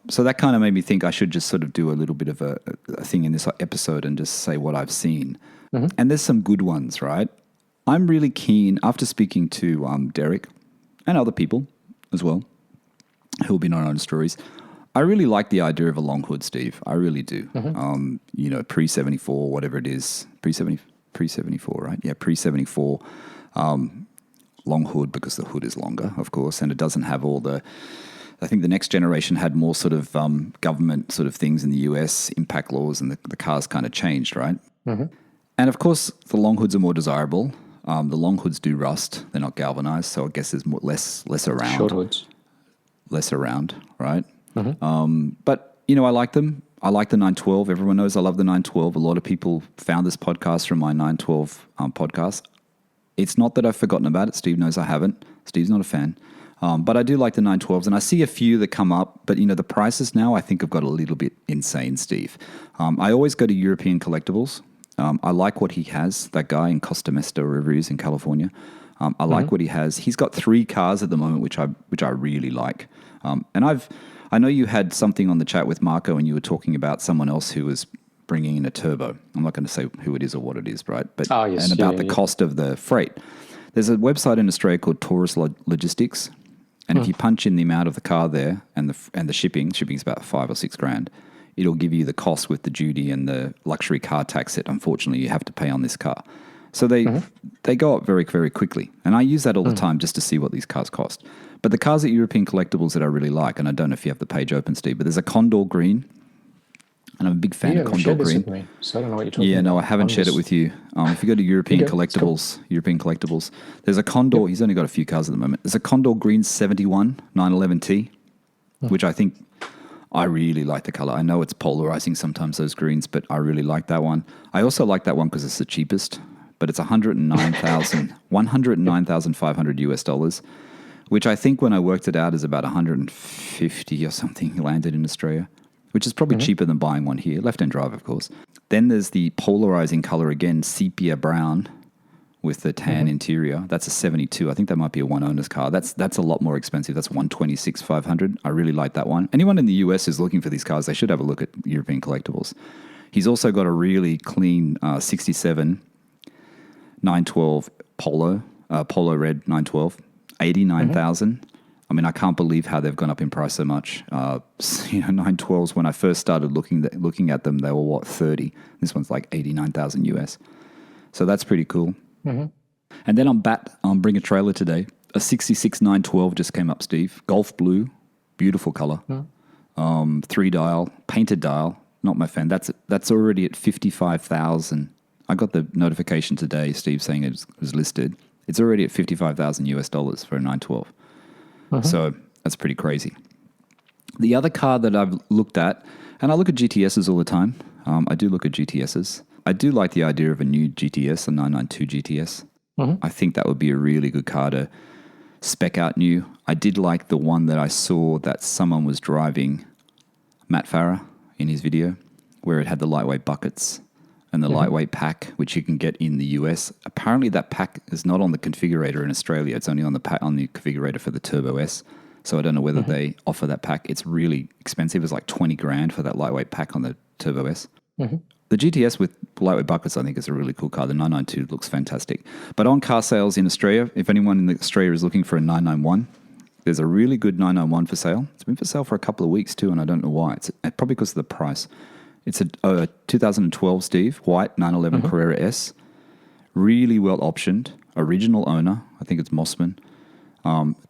So that kind of made me think I should just sort of do a little bit of a thing in this episode and just say what I've seen. Mm-hmm. And there's some good ones, right? I'm really keen, after speaking to Derek and other people as well who have been on Owner Stories, I really like the idea of a long hood, Steve. I really do. Mm-hmm. Pre-74, whatever it is. Pre-74, right? Yeah, pre-74 long hood, because the hood is longer, of course, and it doesn't have all the... I think the next generation had more sort of government sort of things in the US, impact laws, and the cars kind of changed, right? Mm-hmm. And of course, the long hoods are more desirable. The long hoods do rust; they're not galvanized, so I guess there's less around. Short hoods, less around, right? Mm-hmm. But I like them. I like the 912. Everyone knows I love the 912. A lot of people found this podcast from my 912 podcast. It's not that I've forgotten about it. Steve knows I haven't. Steve's not a fan. But I do like the 912s, and I see a few that come up, but the prices now I think have got a little bit insane, Steve. I always go to European Collectibles. I like what he has, that guy in Costa Mesta, wherever he is in California. I like what he has. He's got 3 cars at the moment, which I really like. And I know you had something on the chat with Marco, and you were talking about someone else who was bringing in a turbo. I'm not going to say who it is or what it is, right? But yes, and about the cost of the freight. There's a website in Australia called Taurus Logistics. And if you punch in the amount of the car there and the shipping's about $5 or $6,000, it'll give you the cost with the duty and the luxury car tax that unfortunately you have to pay on this car. So they go up very, very quickly. And I use that all the time just to see what these cars cost. But the cars at European Collectibles that I really like, and I don't know if you have the page open, Steve, but there's a Condor Green. And I'm a big fan of Condor Green. With me, so I don't know what you're talking about. Yeah, no, I haven't shared it with you. If you go to European Collectibles, there's a Condor. He's only got a few cars at the moment. There's a Condor Green 71 911T, which I think I really like the color. I know it's polarizing sometimes, those greens, but I really like that one. I also like that one because it's the cheapest, but it's $109,500 US, which I think when I worked it out is about 150 or something landed in Australia, which is probably cheaper than buying one here. Left-hand drive, of course. Then there's the polarizing color again, sepia brown with the tan interior. That's a 72. I think that might be a one-owner's car. That's a lot more expensive. That's $126,500. I really like that one. Anyone in the US who's looking for these cars, they should have a look at European Collectibles. He's also got a really clean 67 912 Polo Red 912, 89,000. I mean, I can't believe how they've gone up in price so much. 912s, when I first started looking at them, they were, what, 30? This one's like 89,000 US. So that's pretty cool. Mm-hmm. And then on Bring a Trailer today, a 66 912 just came up, Steve. Golf blue, beautiful color. 3-dial, painted dial, not my fan. That's already at 55,000. I got the notification today, Steve, saying it was listed. It's already at 55,000 US dollars for a 912. So that's pretty crazy. The other car that I've looked at, and I look at GTSs all the time. I do look at GTSs. I do like the idea of a new GTS, a 992 GTS. I think that would be a really good car to spec out new. I did like the one that I saw that someone was driving, Matt Farah, in his video, where it had the lightweight buckets and the lightweight pack, which you can get in the US. Apparently that pack is not on the configurator in Australia. It's only on the configurator for the Turbo S. So I don't know whether they offer that pack. It's really expensive. It's like 20 grand for that lightweight pack on the Turbo S. The GTS with lightweight buckets, I think, is a really cool car. The 992 looks fantastic. But on car sales in Australia, if anyone in Australia is looking for a 991, there's a really good 991 for sale. It's been for sale for a couple of weeks too, and I don't know why. It's probably because of the price. It's a 2012 Steve, white 911 Carrera S. Really well optioned. Original owner. I think it's Mossman.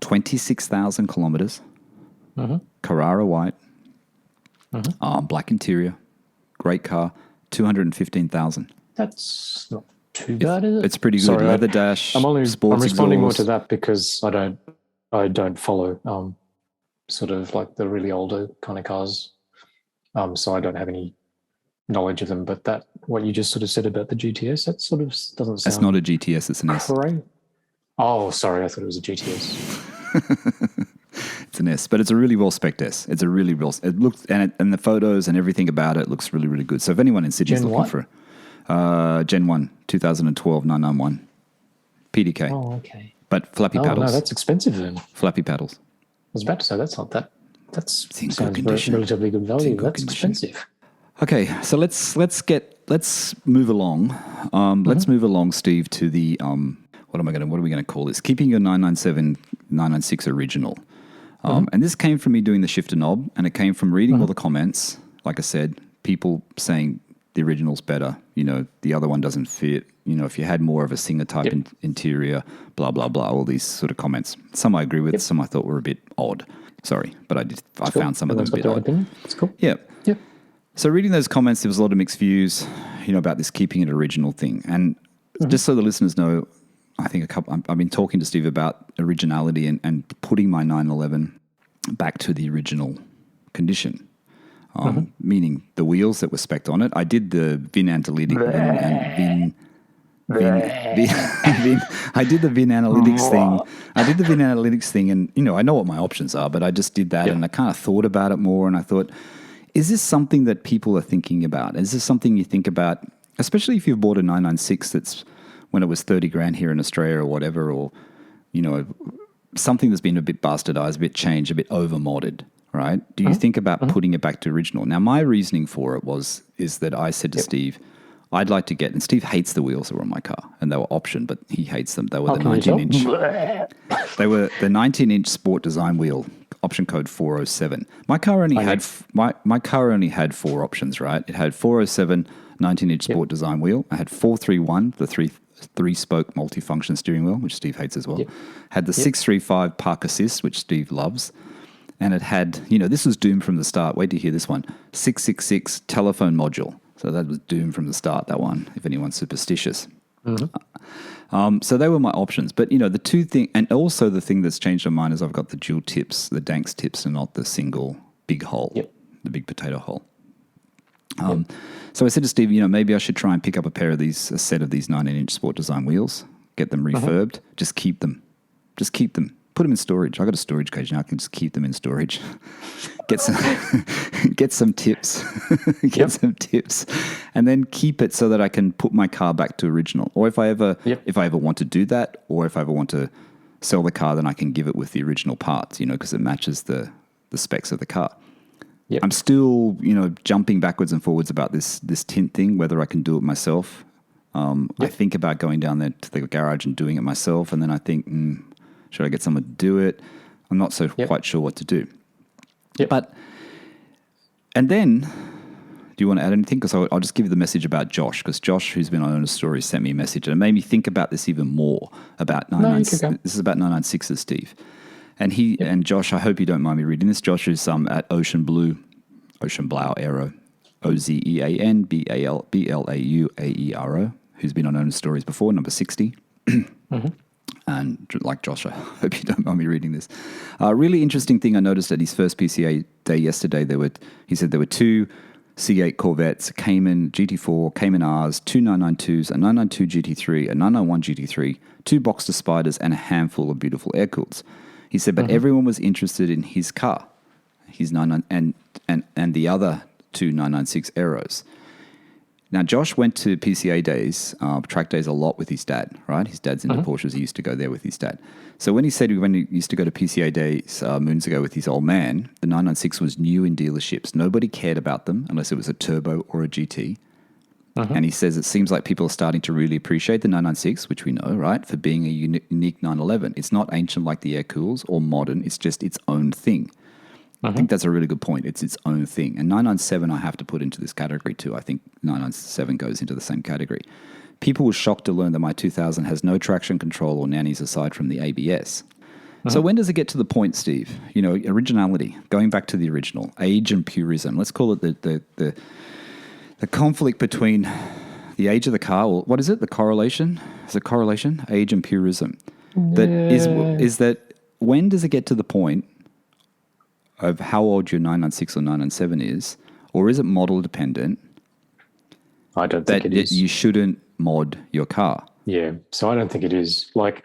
26,000 kilometers. Carrara white. Black interior. Great car. 215,000. That's not too bad, is it? It's pretty good. Sorry, Leather dash. I'm sports responding more exhaust. to that because I don't follow sort of like the really older kind of cars. So I don't have any knowledge of them. But that what you just sort of said about the GTS, that sort of doesn't sound. It's not a GTS. It's an S. Great. Oh, sorry. I thought it was a GTS. It's an S, but it's a really well spec'd S. It's a really well. It looks and the photos and everything about it looks really, really good. So if anyone in Sydney is looking for Gen 1 2012 991 PDK. Oh, okay. But flappy paddles. No, that's expensive then. Flappy paddles. I was about to say that's not that. That's in good sounds condition. relatively good value. good That's condition. expensive. Okay, so let's move along. Let's move along, Steve, to the what are we gonna call this? Keeping your 997 996 original. And this came from me doing the shifter knob, and it came from reading all the comments. Like I said, people saying the original's better. You know, the other one doesn't fit. You know, if you had more of a Singer type interior, blah blah blah. All these sort of comments. Some I agree with. Some I thought were a bit odd. Sorry, but I found some of them a bit odd. It's cool. Yeah. Yep. So reading those comments, there was a lot of mixed views, you know, about this keeping it original thing. And just so the listeners know, I think I've been talking to Steve about originality and putting my 911 back to the original condition, meaning the wheels that were spec'd on it. I did the VIN analytic and I did the VIN analytics thing. I did the VIN analytics thing, and you know, I know what my options are, but I just did that, and I kind of thought about it more, and I thought, is this something that people are thinking about? Is this something you think about, especially if you've bought a 996 that's when it was 30 grand here in Australia or whatever, or, you know, something that's been a bit bastardized, a bit changed, a bit over-modded, right? Do you think about putting it back to original? Now, my reasoning for it is that I said to Steve, I'd like to get, and Steve hates the wheels that were on my car, and they were optioned, but he hates them. They were the 19-inch. They were the 19-inch sport design wheel, option code 407. My car only had my car only had four options, right? It had 407 19-inch sport design wheel. I had 431, the three-spoke multifunction steering wheel, which Steve hates as well. Had the 635 park assist, which Steve loves. And it had, you know, this was doomed from the start. Wait to hear this one. 666 telephone module. So that was doomed from the start, that one, if anyone's superstitious. So they were my options. But, you know, the two things, and also the thing that's changed on mine is I've got the dual tips, the Danks tips, and not the single big hole, the big potato hole. So I said to Steve, you know, maybe I should try and pick up a set of these 19-inch sport design wheels, get them refurbed, just keep them. Put them in storage. I got a storage cage now. I can just keep them in storage. Get some tips, some tips, and then keep it so that I can put my car back to original. Or if I ever want to do that, or if I ever want to sell the car, then I can give it with the original parts, you know, because it matches the specs of the car. I'm still, you know, jumping backwards and forwards about this tint thing, whether I can do it myself. I think about going down there to the garage and doing it myself, and then I think, should I get someone to do it? I'm not so quite sure what to do. And then, do you want to add anything? Because I'll just give you the message about Josh, because Josh, who's been on Owner's Story, sent me a message, and it made me think about this even more, about 996. This is about 996s, Steve. And Josh, I hope you don't mind me reading this. Josh is at Ocean Blau Aero, OZEAN BLAUAERO, who's been on Owner's Stories before, number 60. And like Josh, I hope you don't mind me reading this. Really interesting thing I noticed at his first PCA day yesterday. He said there were two C8 Corvettes, Cayman GT4, Cayman Rs, two 992s, a 992 GT3, a 991 GT3, two Boxster Spyders, and a handful of beautiful air-cooleds. He said, but everyone was interested in his car, his 99 and the other two 996 Aeros. Now, Josh went to PCA days, track days a lot with his dad, right? His dad's into Porsches. He used to go there with his dad. So when he said when he used to go to PCA days moons ago with his old man, the 996 was new in dealerships. Nobody cared about them unless it was a turbo or a GT. And he says it seems like people are starting to really appreciate the 996, which we know, right, for being a unique 911. It's not ancient like the air-cools or modern. It's just its own thing. I think that's a really good point. It's its own thing. And 997 I have to put into this category too. I think 997 goes into the same category. People were shocked to learn that my 2000 has no traction control or nannies aside from the ABS. So when does it get to the point, Steve? You know, originality, going back to the original, age and purism. Let's call it the conflict between the age of the car, or what is it? The correlation? Is it correlation? Age and purism. That is that when does it get to the point of how old your 996 or 997 is, or is it model dependent? I don't think it is. You shouldn't mod your car. Yeah, so I don't think it is. Like,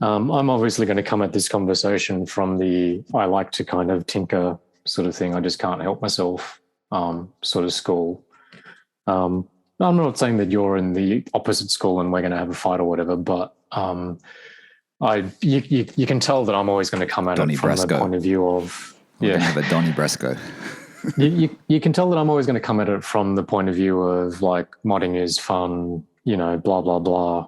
I'm obviously going to come at this conversation from the I like to kind of tinker sort of thing. I just can't help myself sort of school. I'm not saying that you're in the opposite school and we're going to have a fight or whatever, but you can tell that I'm always going to come at it from the point of view of... We're going to have a Donnie Brasco. you can tell that I'm always going to come at it from the point of view of like modding is fun, you know, blah, blah, blah.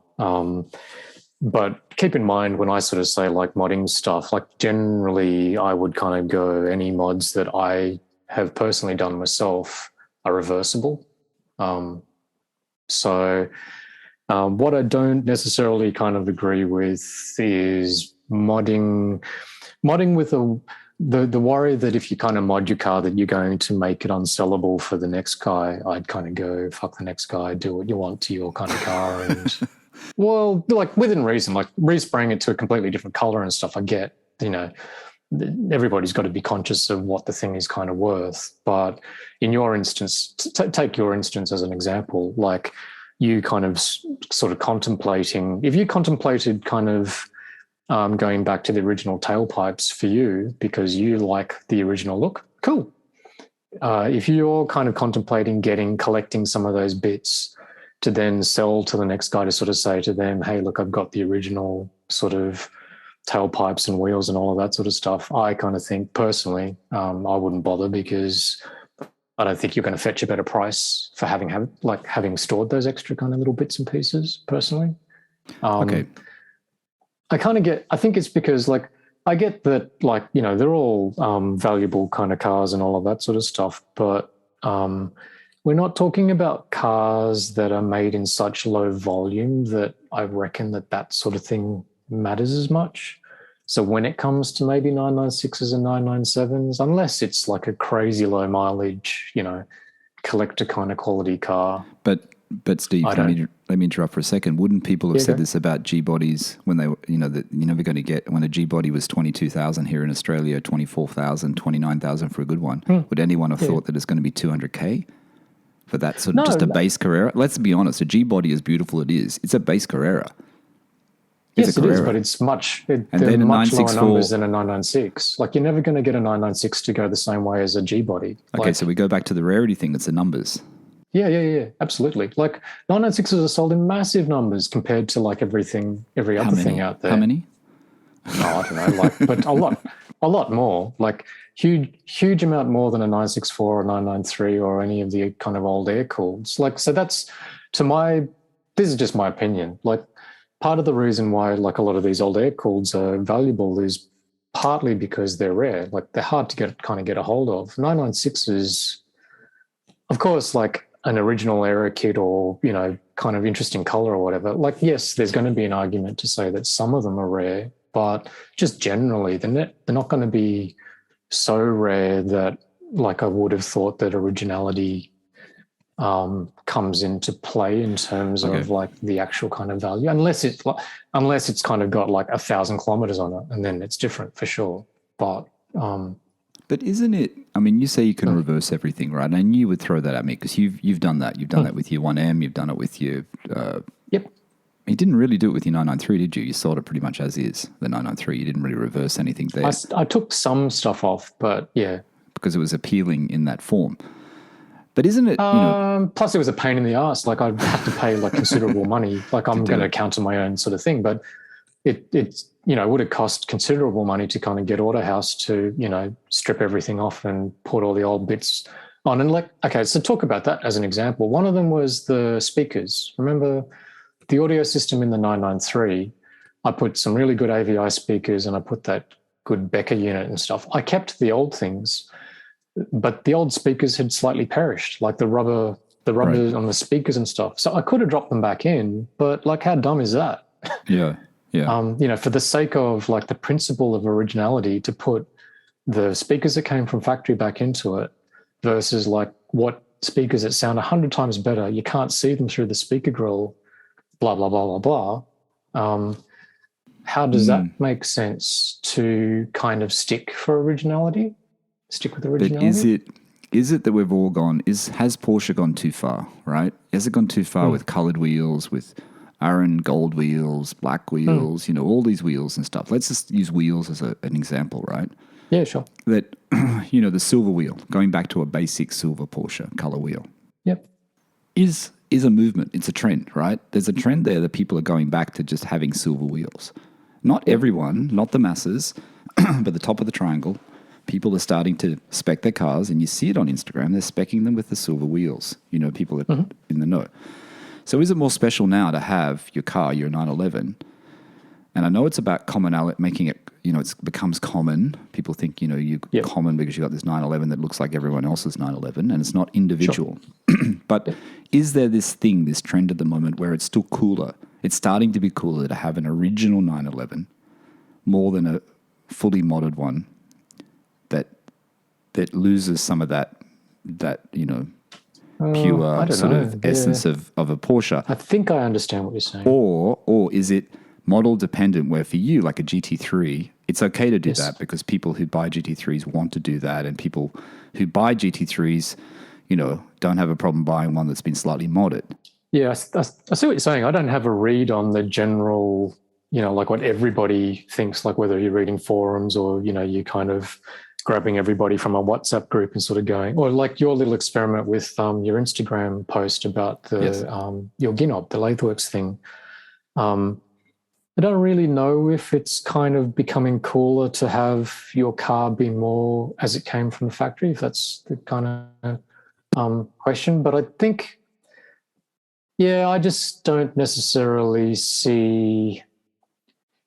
But keep in mind when I sort of say like modding stuff, like generally I would kind of go any mods that I have personally done myself are reversible. So what I don't necessarily kind of agree with is modding with the worry that if you kind of mod your car that you're going to make it unsellable for the next guy. I'd kind of go, fuck the next guy, do what you want to your kind of car. And well, like within reason, like respraying it to a completely different color and stuff. I get, you know, everybody's got to be conscious of what the thing is kind of worth. But in your instance, take your instance as an example, like you kind of sort of contemplating, if you contemplated kind of going back to the original tailpipes for you because you like the original look, cool. If you're kind of contemplating collecting some of those bits to then sell to the next guy to sort of say to them, hey, look, I've got the original sort of tailpipes and wheels and all of that sort of stuff, I kind of think personally I wouldn't bother because I don't think you're going to fetch a better price for having stored those extra kind of little bits and pieces personally. Okay. I think it's because like I get that like, you know, they're all valuable kind of cars and all of that sort of stuff, but we're not talking about cars that are made in such low volume that I reckon that sort of thing matters as much. So when it comes to maybe 996s and 997s, unless it's like a crazy low mileage, you know, collector kind of quality car. But Steve, let me interrupt for a second. Wouldn't people have said this about G-bodies when they were, you know, that you're never going to get, when a G-body was 22,000 here in Australia, 24,000, 29,000 for a good one. Would anyone have thought that it's going to be 200K for that sort of just a base Carrera? Let's be honest, a G-body, as beautiful it is, it's a base Carrera. Yes, it is, but it's much lower numbers than a 996. Like you're never going to get a 996 to go the same way as a G-body. Okay, so we go back to the rarity thing. That's the numbers. Yeah, absolutely. Like 996s are sold in massive numbers compared to like every other thing out there. How many? Oh, I don't know, like, but a lot more. Like huge amount more than a 964 or 993 or any of the kind of old air-cooleds. Like, so this is just my opinion. Like, part of the reason why like a lot of these old air-cooleds are valuable is partly because they're rare. Like they're hard to get a hold of. 996s, of course, like an original era kit or, you know, kind of interesting color or whatever. Like, yes, there's going to be an argument to say that some of them are rare, but just generally they're not going to be so rare that like I would have thought that originality comes into play in terms of like the actual kind of value, unless it's kind of got like 1,000 kilometers on it, and then it's different for sure. But But isn't it? I mean, you say you can reverse everything, right? And you would throw that at me because you've done that. You've done that with your 1M. You've done it with your. Yep. You didn't really do it with your 993, did you? You sold it pretty much as is. The 993. You didn't really reverse anything there. I took some stuff off, but yeah, because it was appealing in that form. But isn't it? Plus, it was a pain in the ass. Like I'd have to pay like considerable money. Like I'm going to counter my own sort of thing, but it's would have cost considerable money to kind of get Autohouse to strip everything off and put all the old bits on. And like, okay, so talk about that as an example. One of them was the speakers. Remember the audio system in the 993? I put some really good AVI speakers and I put that good Becker unit and stuff. I kept the old things, but the old speakers had slightly perished, like the rubber on the speakers and stuff. So I could have dropped them back in, but like, how dumb is that? Yeah. Yeah. For the sake of like the principle of originality, to put the speakers that came from factory back into it versus like what speakers that sound 100 times better. You can't see them through the speaker grill, blah, blah, blah, blah, blah. How does that make sense to kind of stick with originality? But is it that we've all gone, has Porsche gone too far, right? Has it gone too far with coloured wheels, with Iron gold wheels, black wheels, all these wheels and stuff? Let's just use wheels as an example, right? Yeah, sure. That, the silver wheel, going back to a basic silver Porsche color wheel. Yep. Is a movement. It's a trend, right? There's a trend there that people are going back to just having silver wheels. Not everyone, not the masses, but the top of the triangle. People are starting to spec their cars, and you see it on Instagram. They're speccing them with the silver wheels. People are in the know. So is it more special now to have your car, your 911? And I know it's about commonality, making it, it becomes common. People think, you're common because you got this 911 that looks like everyone else's 911, and it's not individual. Sure. But is there this trend at the moment where it's still cooler? It's starting to be cooler to have an original 911 more than a fully modded one that loses some of that pure sort of essence of a Porsche. I think I understand what you're saying. Or is it model dependent where for you, like a GT3, it's okay to do that because people who buy GT3s want to do that, and people who buy GT3s, don't have a problem buying one that's been slightly modded. Yeah, I see what you're saying. I don't have a read on the general, like what everybody thinks, like whether you're reading forums or, you kind of grabbing everybody from a WhatsApp group and sort of going, or like your little experiment with your Instagram post about your Ginob, the Latheworks thing. I don't really know if it's kind of becoming cooler to have your car be more as it came from the factory, if that's the kind of question. But I think, I just don't necessarily see,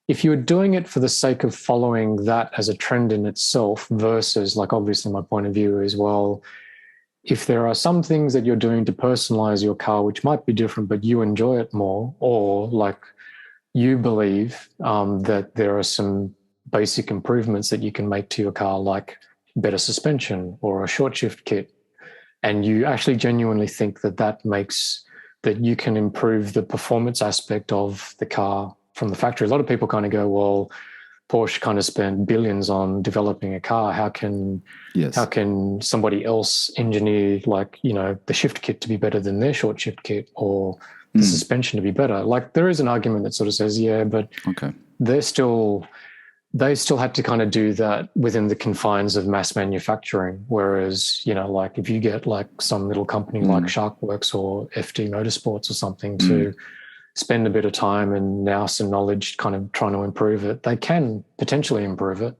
if you were doing it for the sake of following that as a trend in itself versus, like, obviously my point of view is, well, if there are some things that you're doing to personalize your car which might be different but you enjoy it more, or like you believe that there are some basic improvements that you can make to your car, like better suspension or a short shift kit, and you actually genuinely think that makes that you can improve the performance aspect of the car from the factory. A lot of people kind of go, well, Porsche kind of spent billions on developing a car. How can somebody else engineer, like, the shift kit to be better than their short shift kit, or the suspension to be better? Like, there is an argument that sort of says, but they still had to kind of do that within the confines of mass manufacturing. Whereas, like if you get like some little company like Sharkworks or FD Motorsports or something to spend a bit of time and now some knowledge kind of trying to improve it, they can potentially improve it.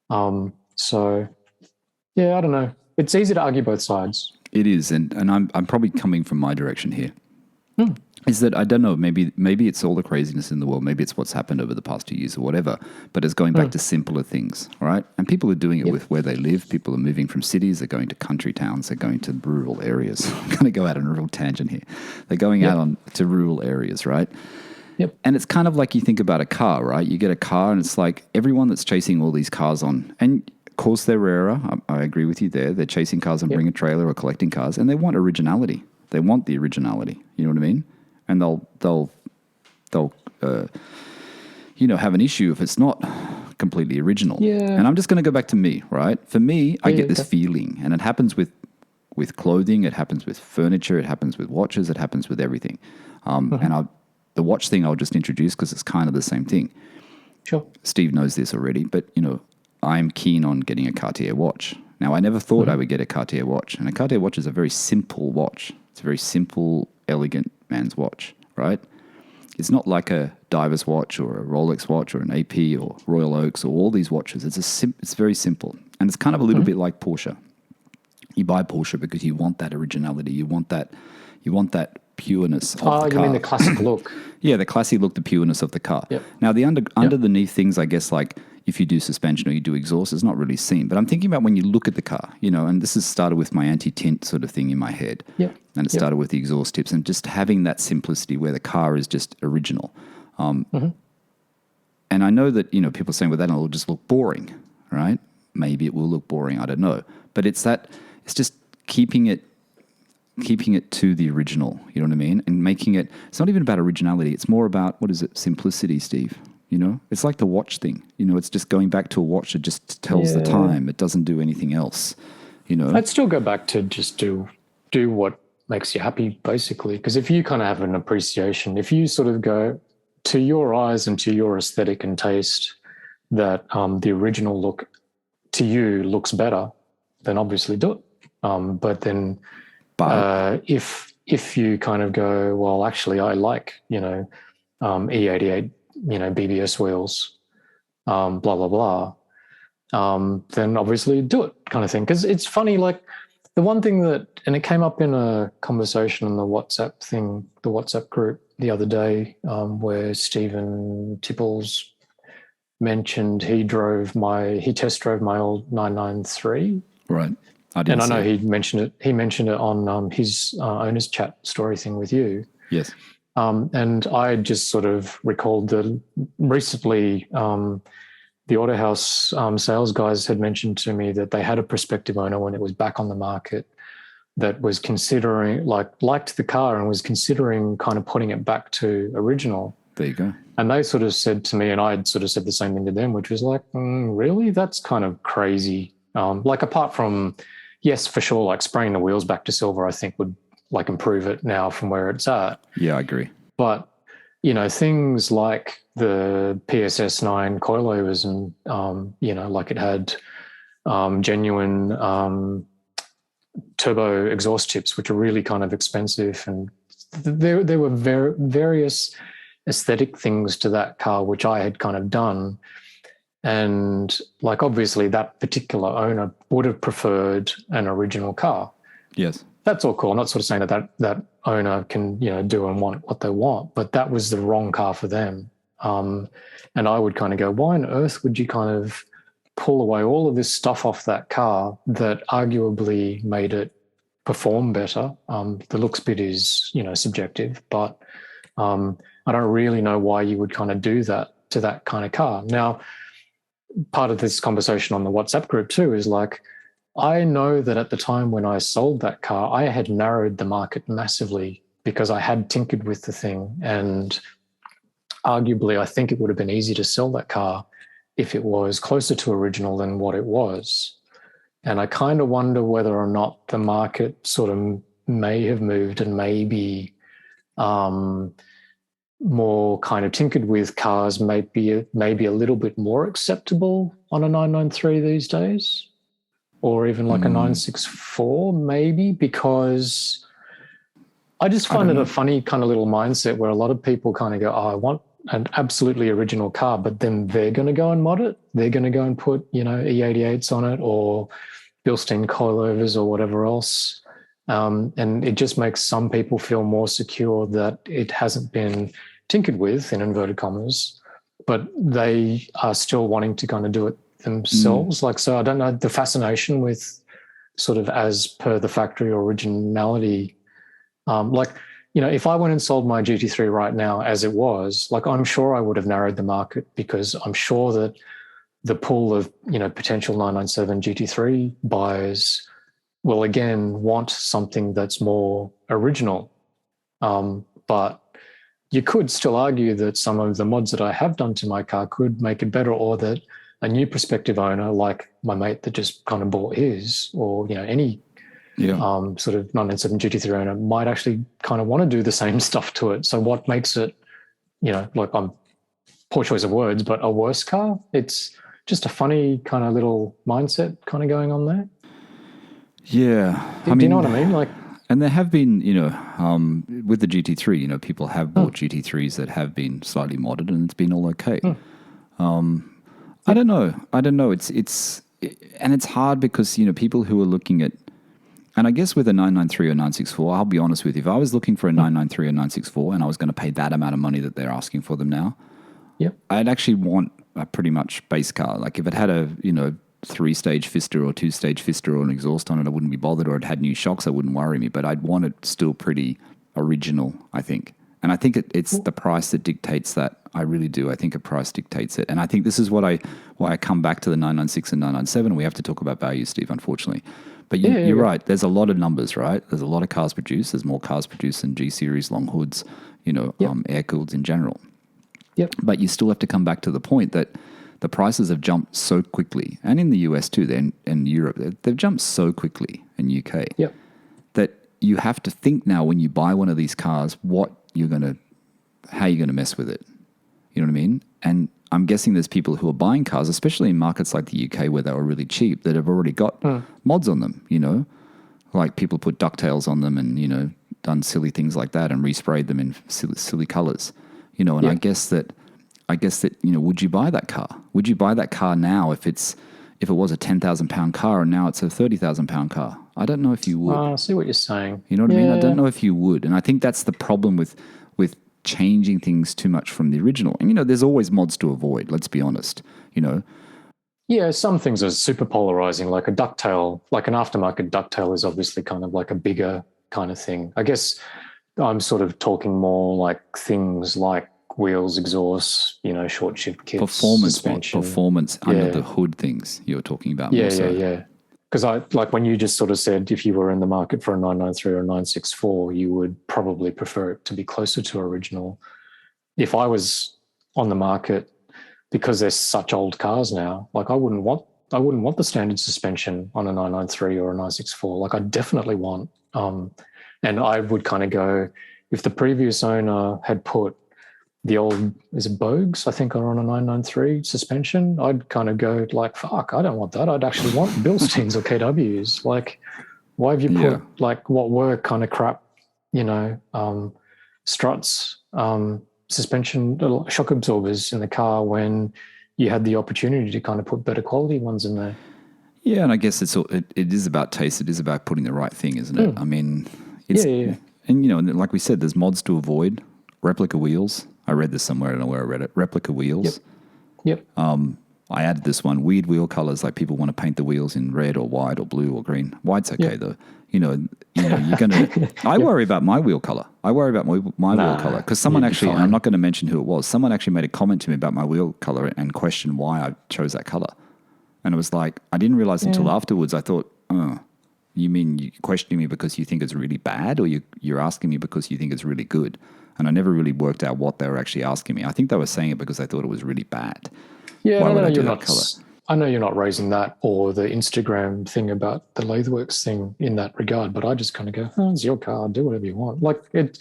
I don't know. It's easy to argue both sides. It is, and I'm probably coming from my direction here. Is that I don't know, maybe it's all the craziness in the world, maybe it's what's happened over the past 2 years or whatever, but it's going back to simpler things, right? And people are doing it with where they live. People are moving from cities, they're going to country towns, they're going to rural areas. I'm going to go out on a real tangent here. They're going out to rural areas, right? Yep. And it's kind of like you think about a car, right? You get a car and it's like everyone that's chasing all these cars on, and of course they're rarer, I agree with you there. They're chasing cars and bring a trailer or collecting cars, and they want originality. They want the originality, you know what I mean? And they'll have an issue if it's not completely original. Yeah. And I'm just going to go back to me, right? For me, I get this feeling, and it happens with clothing, it happens with furniture, it happens with watches, it happens with everything. And the watch thing I'll just introduce because it's kind of the same thing. Sure. Steve knows this already, but I'm keen on getting a Cartier watch. Now, I never thought I would get a Cartier watch, and a Cartier watch is a very simple watch. It's a very simple, elegant man's watch, right? It's not like a diver's watch or a Rolex watch or an AP or Royal Oaks or all these watches. It's very simple, and it's kind of a little bit like Porsche. You buy Porsche because you want that originality. You want that pureness of the car. Oh, you mean the classic look? Yeah, the classic look, the pureness of the car. Yep. Now, the underneath things, I guess, like if you do suspension or you do exhaust, it's not really seen. But I'm thinking about when you look at the car, and this has started with my anti-tint sort of thing in my head. Yeah. And it started with the exhaust tips and just having that simplicity where the car is just original. And I know that, people are saying, well, that'll just look boring, right? Maybe it will look boring. I don't know. But it's just keeping it to the original, you know what I mean? And making it, it's not even about originality. It's more about, what is it? Simplicity, Steve. It's like the watch thing. It's just going back to a watch that just tells the time. It doesn't do anything else, I'd still go back to just do what makes you happy, basically. Because if you kind of have an appreciation, if you sort of go to your eyes and to your aesthetic and taste that the original look to you looks better, then obviously do it. But then if you kind of go, well, actually, I like, E88, BBS wheels, blah, blah, blah, then obviously do it kind of thing. Because it's funny, like the one thing and it came up in a conversation on the WhatsApp group the other day, where Stephen Tipples mentioned he test drove my old 993. Right. I know he mentioned it on his owner's chat story thing with you. Yes. And I just sort of recalled that recently the Autohouse sales guys had mentioned to me that they had a prospective owner when it was back on the market that was considering, liked the car and was considering kind of putting it back to original. There you go. And they sort of said to me, and I'd sort of said the same thing to them, which was like, really? That's kind of crazy. Apart from, yes, for sure, like spraying the wheels back to silver, I think would like improve it now from where it's at. Yeah, I agree. But, things like the PSS 9 coilovers and, like it had genuine turbo exhaust tips, which are really kind of expensive. And there were various aesthetic things to that car, which I had kind of done. And like, obviously that particular owner would have preferred an original car. Yes. That's all cool. I'm not sort of saying that owner can, do and want what they want, but that was the wrong car for them. And I would kind of go, why on earth would you kind of pull away all of this stuff off that car that arguably made it perform better? The looks bit is, subjective, but I don't really know why you would kind of do that to that kind of car. Now, part of this conversation on the WhatsApp group too is like, I know that at the time when I sold that car, I had narrowed the market massively because I had tinkered with the thing. And arguably, I think it would have been easy to sell that car if it was closer to original than what it was. And I kind of wonder whether or not the market sort of may have moved and maybe more kind of tinkered with cars maybe a little bit more acceptable on a 993 these days, or even like a 964 maybe, because I just find it a funny kind of little mindset where a lot of people kind of go, oh, I want an absolutely original car, but then they're going to go and mod it. They're going to go and put, E88s on it or Bilstein coilovers or whatever else. And it just makes some people feel more secure that it hasn't been tinkered with, in inverted commas, but they are still wanting to kind of do it themselves. So I don't know, the fascination with sort of as per the factory originality. If I went and sold my GT3 right now as it was, like I'm sure I would have narrowed the market because I'm sure that the pool of, potential 997 GT3 buyers will again want something that's more original. But you could still argue that some of the mods that I have done to my car could make it better, or that a new prospective owner, like my mate that just kind of bought his, or any sort of 997 GT3 owner might actually kind of want to do the same stuff to it. So what makes it, like I'm poor choice of words, but a worse car? It's just a funny kind of little mindset kind of going on there. Yeah. Do you know what I mean? Like, and there have been, with the GT3, people have bought GT3s that have been slightly modded, and it's been all okay. I don't know. It's hard because, people who are looking at, and I guess with a 993 or 964, I'll be honest with you, if I was looking for a 993 or 964 and I was going to pay that amount of money that they're asking for them now, I'd actually want a pretty much base car. Like if it had a, 3-stage Fister or 2-stage Fister or an exhaust on it, I wouldn't be bothered, or it had new shocks, I wouldn't worry me, but I'd want it still pretty original, I think. And I think it's the price that dictates that. I really do. I think a price dictates it. And I think this is why I come back to the 996 and 997. We have to talk about value, Steve, unfortunately. But you're right. There's a lot of numbers, right? There's a lot of cars produced. There's more cars produced than G-Series, long hoods, air-cooled in general. Yep. But you still have to come back to the point that the prices have jumped so quickly, and in the US too, then in Europe, they've jumped so quickly, in UK, that you have to think now when you buy one of these cars, how you're going to mess with it. You know what I mean? And I'm guessing there's people who are buying cars, especially in markets like the UK where they were really cheap, that have already got mods on them, like people put ducktails on them and, done silly things like that and resprayed them in silly colors, and I guess that, would you buy that car? Would you buy that car now if it was a 10,000 pound car and now it's a 30,000 pound car? I don't know if you would. I see what you're saying. You know what I mean? I don't know if you would. And I think that's the problem with changing things too much from the original. And, there's always mods to avoid, let's be honest, Yeah, some things are super polarizing, like a ducktail, like an aftermarket ducktail is obviously kind of like a bigger kind of thing. I guess I'm sort of talking more like things like wheels, exhausts, short shift kits, performance under the hood things you're talking about. Yeah. Because like when you just sort of said if you were in the market for a 993 or a 964, you would probably prefer it to be closer to original. If I was on the market, because they're such old cars now, like I wouldn't want the standard suspension on a 993 or a 964. Like I definitely want, and I would kind of go, if the previous owner had put the old, is it Bogues, I think, are on a 993 suspension, I'd kind of go like, fuck, I don't want that. I'd actually want Bilsteins or KWs. Like, why have you put like what were kind of crap, struts, suspension, little shock absorbers in the car when you had the opportunity to kind of put better quality ones in there? Yeah, and I guess it is about taste. It is about putting the right thing, isn't it? I mean, it's, and like we said, there's mods to avoid. Replica wheels. I read this somewhere. I don't know where I read it. Replica wheels. Yep. I added this one. Weird wheel colors, like people want to paint the wheels in red or white or blue or green. White's okay though. You're gonna. I worry about my wheel color. I worry about my wheel color because someone actually. I'm not going to mention who it was. Someone actually made a comment to me about my wheel color and questioned why I chose that color. And it was like I didn't realize until afterwards. I thought, you mean you're questioning me because you think it's really bad, or you're asking me because you think it's really good? And I never really worked out what they were actually asking me. I think they were saying it because they thought it was really bad. Yeah, I know you're not raising that or the Instagram thing about the Latheworks thing in that regard, but I just kind of go, it's your car, do whatever you want. Like it,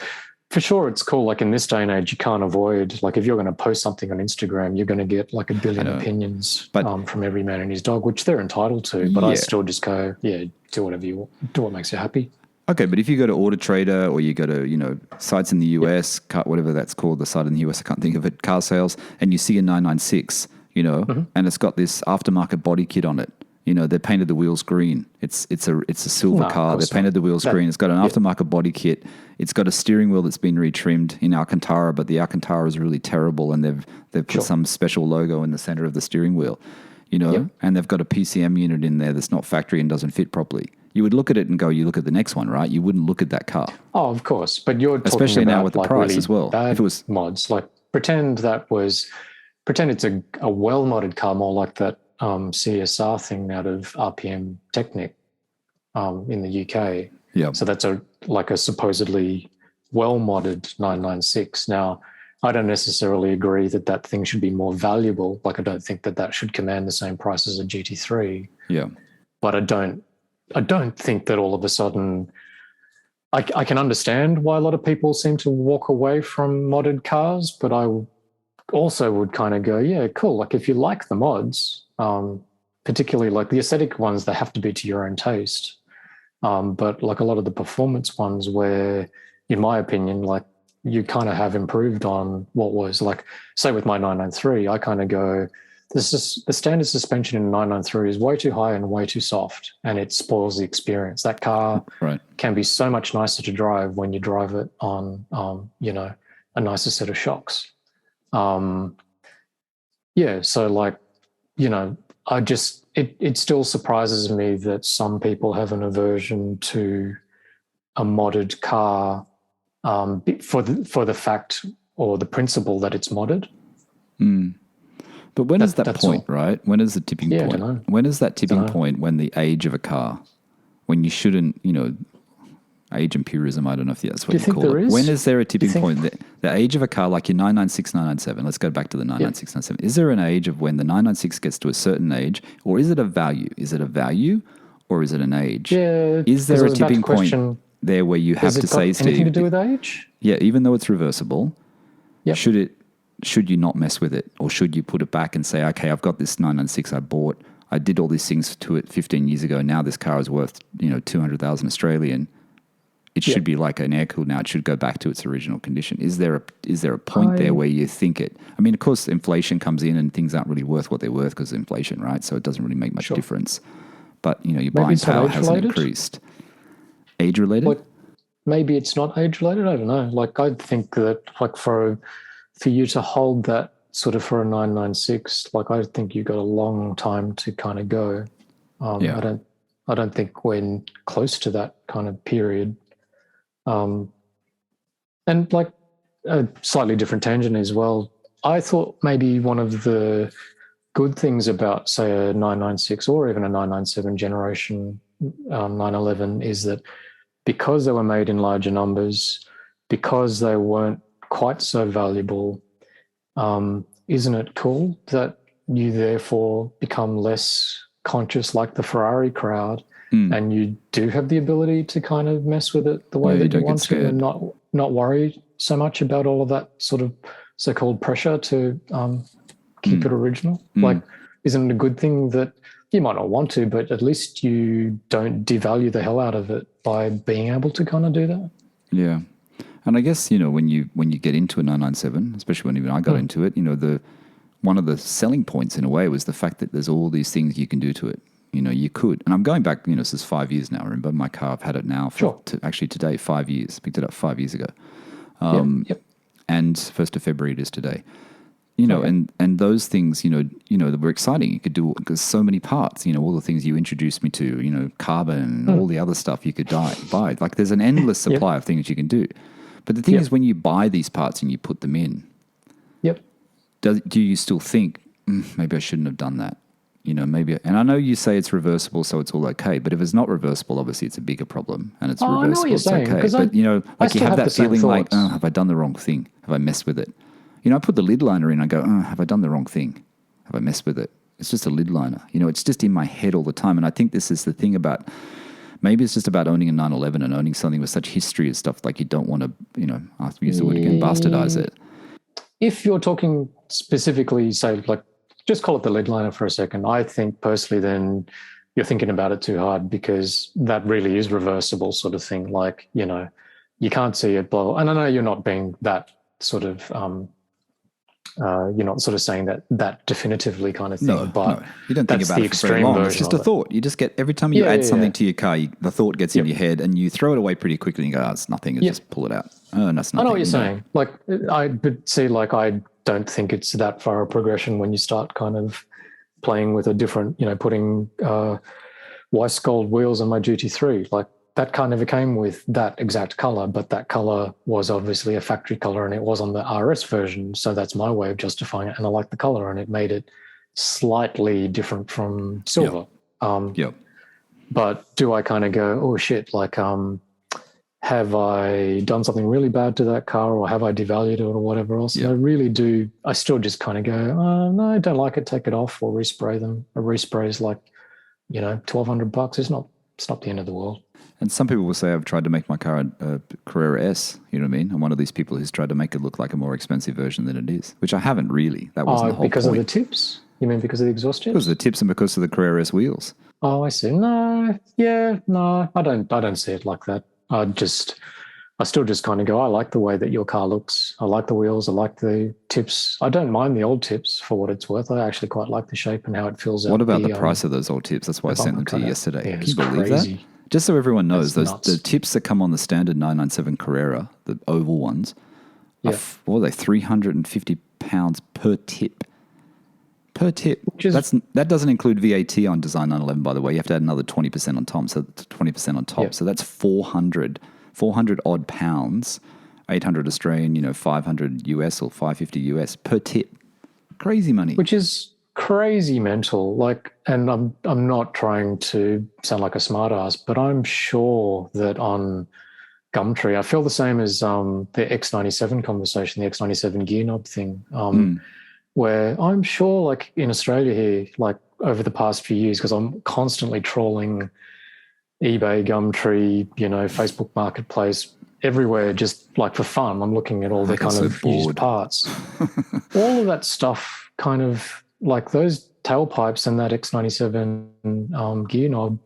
for sure it's cool. Like in this day and age, you can't avoid, like if you're going to post something on Instagram, you're going to get like a billion opinions from every man and his dog, which they're entitled to. But I still just go, do whatever you want, do what makes you happy. Okay, but if you go to Auto Trader or you go to, sites in the US, whatever that's called, the site in the US, I can't think of it, car sales, and you see a 996, and it's got this aftermarket body kit on it. They painted the wheels green. It's a silver car. They painted the wheels green. It's got an aftermarket body kit. It's got a steering wheel that's been retrimmed in Alcantara, but the Alcantara is really terrible, and they've put some special logo in the center of the steering wheel, and they've got a PCM unit in there that's not factory and doesn't fit properly. You would look at it and go, you look at the next one, right? You wouldn't look at that car. Oh, of course. But you're talking especially about now with the like price really as well. Bad if it was mods, like pretend it's a well-modded car, more like that CSR thing out of RPM Technic in the UK. Yeah. So that's a supposedly well-modded 996. Now, I don't necessarily agree that that thing should be more valuable. Like, I don't think that that should command the same price as a GT3. Yeah. But I don't think that all of a sudden, I can understand why a lot of people seem to walk away from modded cars, but I also would kind of go, yeah, cool. Like, if you like the mods, particularly like the aesthetic ones, they have to be to your own taste. But like a lot of the performance ones where, in my opinion, like you kind of have improved on what was like, say with my 993, I kind of go, this is the standard suspension in 993 is way too high and way too soft, and it spoils the experience. That car can be so much nicer to drive when you drive it on, a nicer set of shocks. So like, it still surprises me that some people have an aversion to a modded car for the fact or the principle that it's modded. But when is that point, right? When is the tipping point? I don't know. When is that tipping point when the age of a car, when you shouldn't, age and purism, I don't know if that's what you call it. When is there a tipping point? The age of a car, like your 996, 997, let's go back to the 996, 997. Is there an age of when the 996 gets to a certain age, or is it a value? Is it a value or is it an age? Yeah. Is there a tipping point there where you have to say, Steve? Anything to do with age? Yeah, even though it's reversible, should you not mess with it, or should you put it back and say, okay, I've got this 996 I did all these things to it 15 years ago. Now this car is worth 200,000 Australian. It should be like an air cooled now. It should go back to its original condition. Is there a point there where you think it? I mean, of course, inflation comes in and things aren't really worth what they're worth because of inflation, right? So it doesn't really make much difference. But your buying power hasn't increased. Age related? Like, maybe it's not age related. I don't know. Like, I think that like for you to hold that sort of for a 996, like I think you've got a long time to kind of go. I don't think we're close to that kind of period. And like a slightly different tangent as well, I thought maybe one of the good things about, say, a 996 or even a 997 generation 911 is that because they were made in larger numbers, because they weren't quite so valuable, isn't it cool that you therefore become less conscious like the Ferrari crowd? And you do have the ability to kind of mess with it the way that you want to, and not worry so much about all of that sort of so-called pressure to keep it original. Like, isn't it a good thing that you might not want to, but at least you don't devalue the hell out of it by being able to kind of do that? Yeah. And I guess, when you get into a 997, especially when even I got into it, one of the selling points in a way was the fact that there's all these things you can do to it. You could. And I'm going back, this is 5 years now. Remember, my car, I've had it now for actually today, 5 years. Picked it up 5 years ago. And 1st of February it is today. And those things, that were exciting. You could do, because so many parts, all the things you introduced me to, carbon, all the other stuff you could buy. Like, there's an endless supply of things you can do. But the thing is, when you buy these parts and you put them in, do you still think, maybe I shouldn't have done that? Maybe, and I know you say it's reversible, so it's all okay. But if it's not reversible, obviously it's a bigger problem, and it's reversible. I know what you're saying, okay. But like you have that feeling like, oh, have I done the wrong thing? Have I messed with it? I put the lid liner in. I go, oh, have I done the wrong thing? Have I messed with it? It's just a lid liner. It's just in my head all the time. And I think this is the thing about, maybe it's just about owning a 911 and owning something with such history and stuff. Like, you don't want to, I'll use the word again, bastardize it. If you're talking specifically, say, like, just call it the lid liner for a second. I think personally then you're thinking about it too hard, because that really is reversible sort of thing. Like, you can't see it blow. And I know you're not being that sort of, you're not sort of saying that definitively kind of thing. But you don't think about it for very long. It's just a thought. You just get, every time you add something to your car, the thought gets in your head and you throw it away pretty quickly and you go, oh, it's nothing. And just pull it out. Oh, that's nothing. I know what you're saying. Like, I don't think it's that far a progression when you start kind of playing with a different, putting Weiss gold wheels on my GT3. Like, that kind of came with that exact color, but that color was obviously a factory color and it was on the RS version. So that's my way of justifying it. And I like the color, and it made it slightly different from silver. But do I kind of go, oh shit, like, have I done something really bad to that car, or have I devalued it or whatever else? Yeah. And I really do. I still just kind of go, oh, no, I don't like it. Take it off or respray them. A respray is like, $1,200. It's not the end of the world. And some people will say I've tried to make my car a Carrera S, you know what I mean? I'm one of these people who's tried to make it look like a more expensive version than it is, which I haven't really. That wasn't the whole because point. of the tips? You mean because of the exhaust tips? Because of the tips and because of the Carrera S wheels. Oh, I see. No, I don't see it like that. I still just kind of go, I like the way that your car looks. I like the wheels. I like the tips. I don't mind the old tips for what it's worth. I actually quite like the shape and how it fills out. What about the price of those old tips? That's why I sent them to you yesterday. Yeah, Can you believe that? Just so everyone knows, the tips that come on the standard 997 Carrera, the oval ones, what are they, £350 per tip? Per tip. That doesn't include VAT on Design 911, by the way. You have to add another 20% on top. So 20% on top. Yep. So that's 400 odd pounds, 800 Australian, 500 US or 550 US per tip. Crazy money. Which is crazy mental. And I'm not trying to sound like a smart ass, but I'm sure that on Gumtree, I feel the same as the X97 conversation, the X97 gear knob thing. Where I'm sure, like in Australia here, like over the past few years, because I'm constantly trawling eBay, Gumtree, Facebook Marketplace, everywhere, just like for fun. I'm looking at all the kind of used parts. All of that stuff, kind of like those tailpipes and that X97 gear knob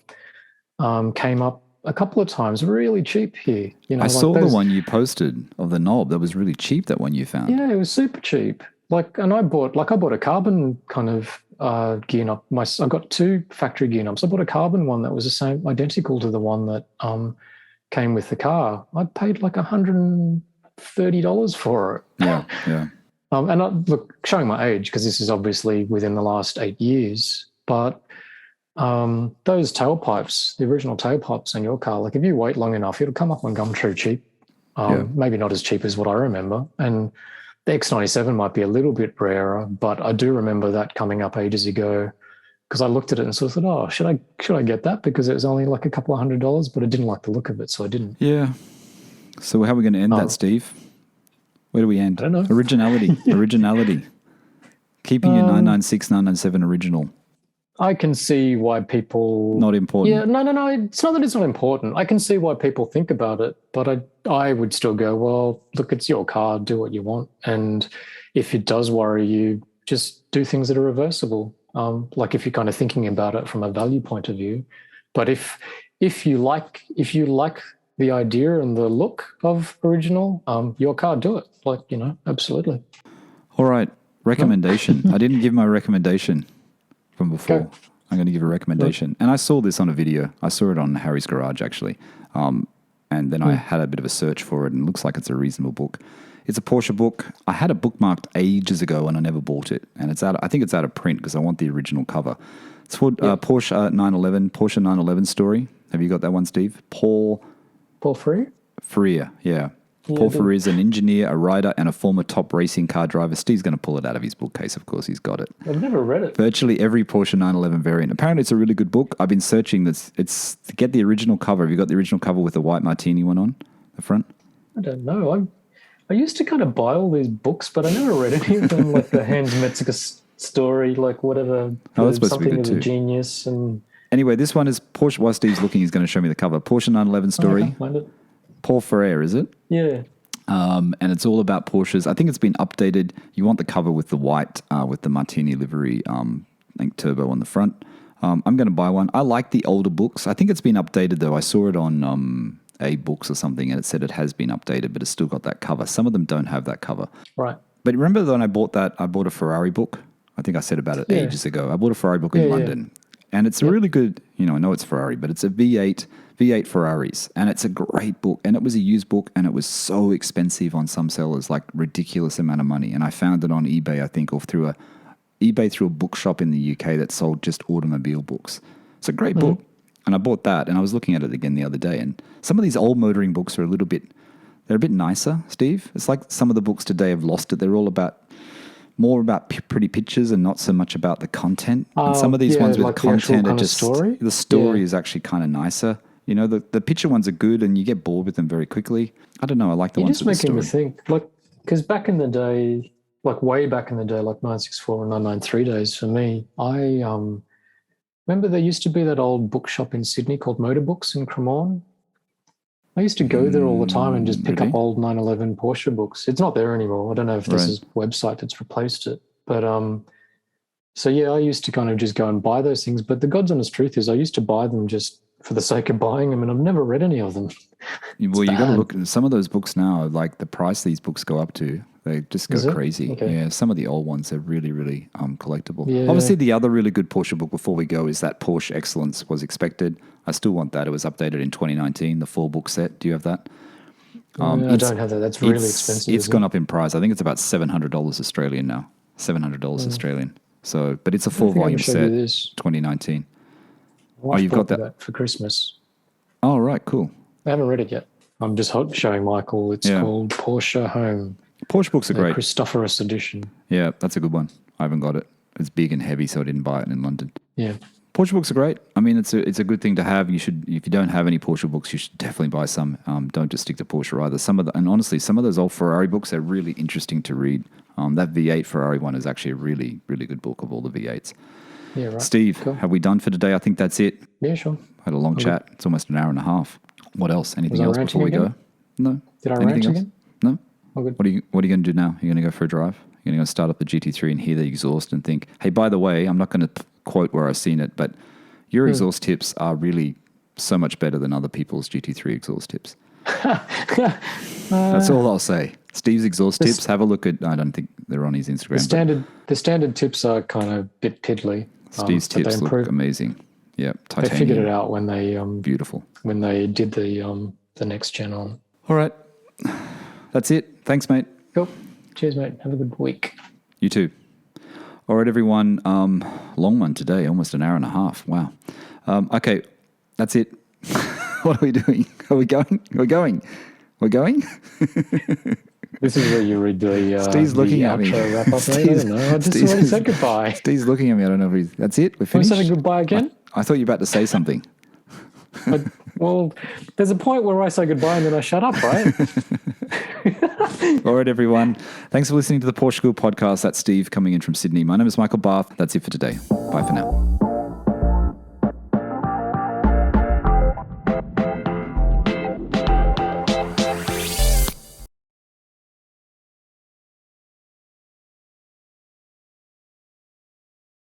came up a couple of times really cheap here. I saw the one you posted of the knob. That was really cheap, that one you found. Yeah, it was super cheap. And I bought a carbon kind of gear knob. I got two factory gear knobs. I bought a carbon one that was the same, identical to the one that came with the car. I paid like $130 for it. Yeah. And look, showing my age, because this is obviously within the last 8 years, but those tailpipes, the original tailpipes on your car, like if you wait long enough, it'll come up on Gumtree cheap. Maybe not as cheap as what I remember. And the X97 might be a little bit rarer, but I do remember that coming up ages ago, because I looked at it and sort of thought, should I get that? Because it was only like a couple of $100, but I didn't like the look of it, so I didn't. Yeah. So how are we going to end that, Steve? Where do we end? I don't know. Originality. Keeping your 996, 997 original. I can see why people... Not important. Yeah, no. It's not that it's not important. I can see why people think about it, but I would still go, well, look, it's your car. Do what you want. And if it does worry you, just do things that are reversible. Like if you're kind of thinking about it from a value point of view. But if you like the idea and the look of original, your car, do it. Absolutely. All right. Recommendation. I didn't give my recommendation from before. Go. I'm going to give a recommendation. And I saw this on a video. I saw it on Harry's Garage, actually. And then I had a bit of a search for it, and it looks like it's a reasonable book. It's a Porsche book. I had it bookmarked ages ago, and I never bought it. And I think it's out of print because I want the original cover. It's called Porsche 911 story. Have you got that one, Steve? Paul Freire, yeah. Paul Freire is an engineer, a rider, and a former top racing car driver. Steve's going to pull it out of his bookcase, of course. He's got it. I've never read it. Virtually every Porsche 911 variant. Apparently, it's a really good book. I've been searching this. It's to get the original cover. Have you got the original cover with the white martini one on the front? I don't know. I used to kind of buy all these books, but I never read any of them, like the Hans Metzger story, like whatever. Oh, that's supposed to be good too. A genius. And anyway, this one is Porsche. While Steve's looking, he's going to show me the cover. Porsche 911 story. I can't find it. Paul Freire, is it? Yeah. And it's all about Porsches. I think it's been updated. You want the cover with the white, with the martini livery, I think turbo on the front. I'm going to buy one. I like the older books. I think it's been updated though. I saw it on A Books or something, and it said it has been updated, but it's still got that cover. Some of them don't have that cover. Right. But remember when I bought a Ferrari book? I think I said about it ages ago. I bought a Ferrari book in London, and it's a really good. I know it's Ferrari, but it's a V8 Ferraris, and it's a great book, and it was a used book, and it was so expensive on some sellers, like ridiculous amount of money. And I found it on eBay, I think, or through a bookshop in the UK that sold just automobile books. It's a great book, and I bought that, and I was looking at it again the other day, and some of these old motoring books are they're a bit nicer, Steve. It's like some of the books today have lost it. They're all more about pretty pictures and not so much about the content. And some of these ones with like content are just story? the story is actually kind of nicer. You know, the picture ones are good and you get bored with them very quickly. I don't know. I like the You're ones just with the making story. me think, like, because back in the day, like way back in the day, like 964 and 993 days for me, I remember there used to be that old bookshop in Sydney called Motor Books in Cremorne. I used to go there all the time and just pick Really? up old 911 Porsche books. It's not there anymore. I don't know if this Right. is a website that's replaced it. But so yeah, I used to kind of just go and buy those things. But the God's honest truth is I used to buy them just for the sake of buying them, and I've never read any of them. Well, you got to bad. look at some of those books now, like the price these books go up to. They just go Is it? crazy. Okay. Yeah, some of the old ones are really, really collectible. Yeah. Obviously, the other really good Porsche book before we go is that Porsche Excellence Was Expected. I still want that. It was updated in 2019, the 4-book set. Do you have that? I don't have that. That's really expensive. It's gone up in price. I think it's about $700 Australian now. $700 Australian. So, but it's a 4-volume set. This. 2019. You've got that for Christmas. Oh, right, cool. I haven't read it yet. I'm just showing Michael. It's called Porsche Home. Porsche books are great. Christophorus edition. Yeah, that's a good one. I haven't got it. It's big and heavy, so I didn't buy it in London. Yeah. Porsche books are great. I mean, it's a good thing to have. You should, if you don't have any Porsche books, you should definitely buy some. Don't just stick to Porsche either. And honestly, some of those old Ferrari books are really interesting to read. That V8 Ferrari one is actually a really, really good book of all the V8s. Yeah, right. Steve, Cool. have we done for today? I think that's it. Yeah, sure. Had a long chat. It's almost an hour and a half. What else? Anything I else ranting before we again? go? No. Did I Anything rant else? again? No. All good. What are you going to do now? You're going to go for a drive? You're going to go start up the GT3 and hear the exhaust and think, hey, by the way, I'm not going to quote where I've seen it, but your exhaust tips are really so much better than other people's GT3 exhaust tips. That's all I'll say. Steve's exhaust tips, have a look at, I don't think they're on his Instagram. The standard tips are kind of a bit piddly. Steve's tips look amazing. Yeah, They titanium. figured it out when they Beautiful. when they did the next gen on. All right. That's it. Thanks, mate. Cool. Cheers, mate. Have a good week. You too. All right, everyone. Long one today, almost an hour and a half. Wow. Okay, that's it. What are we doing? Are we going? We're going. We're going? This is where you read the Steve's looking at me. wrap up. I don't know. I just already said goodbye. Steve's looking at me. I don't know if he's... That's it? We're Want to finished? say goodbye again? I thought you were about to say something. Well, there's a point where I say goodbye and then I shut up, right? All right, everyone. Thanks for listening to the PorscheCooled Podcast. That's Steve coming in from Sydney. My name is Michael Barth. That's it for today. Bye for now.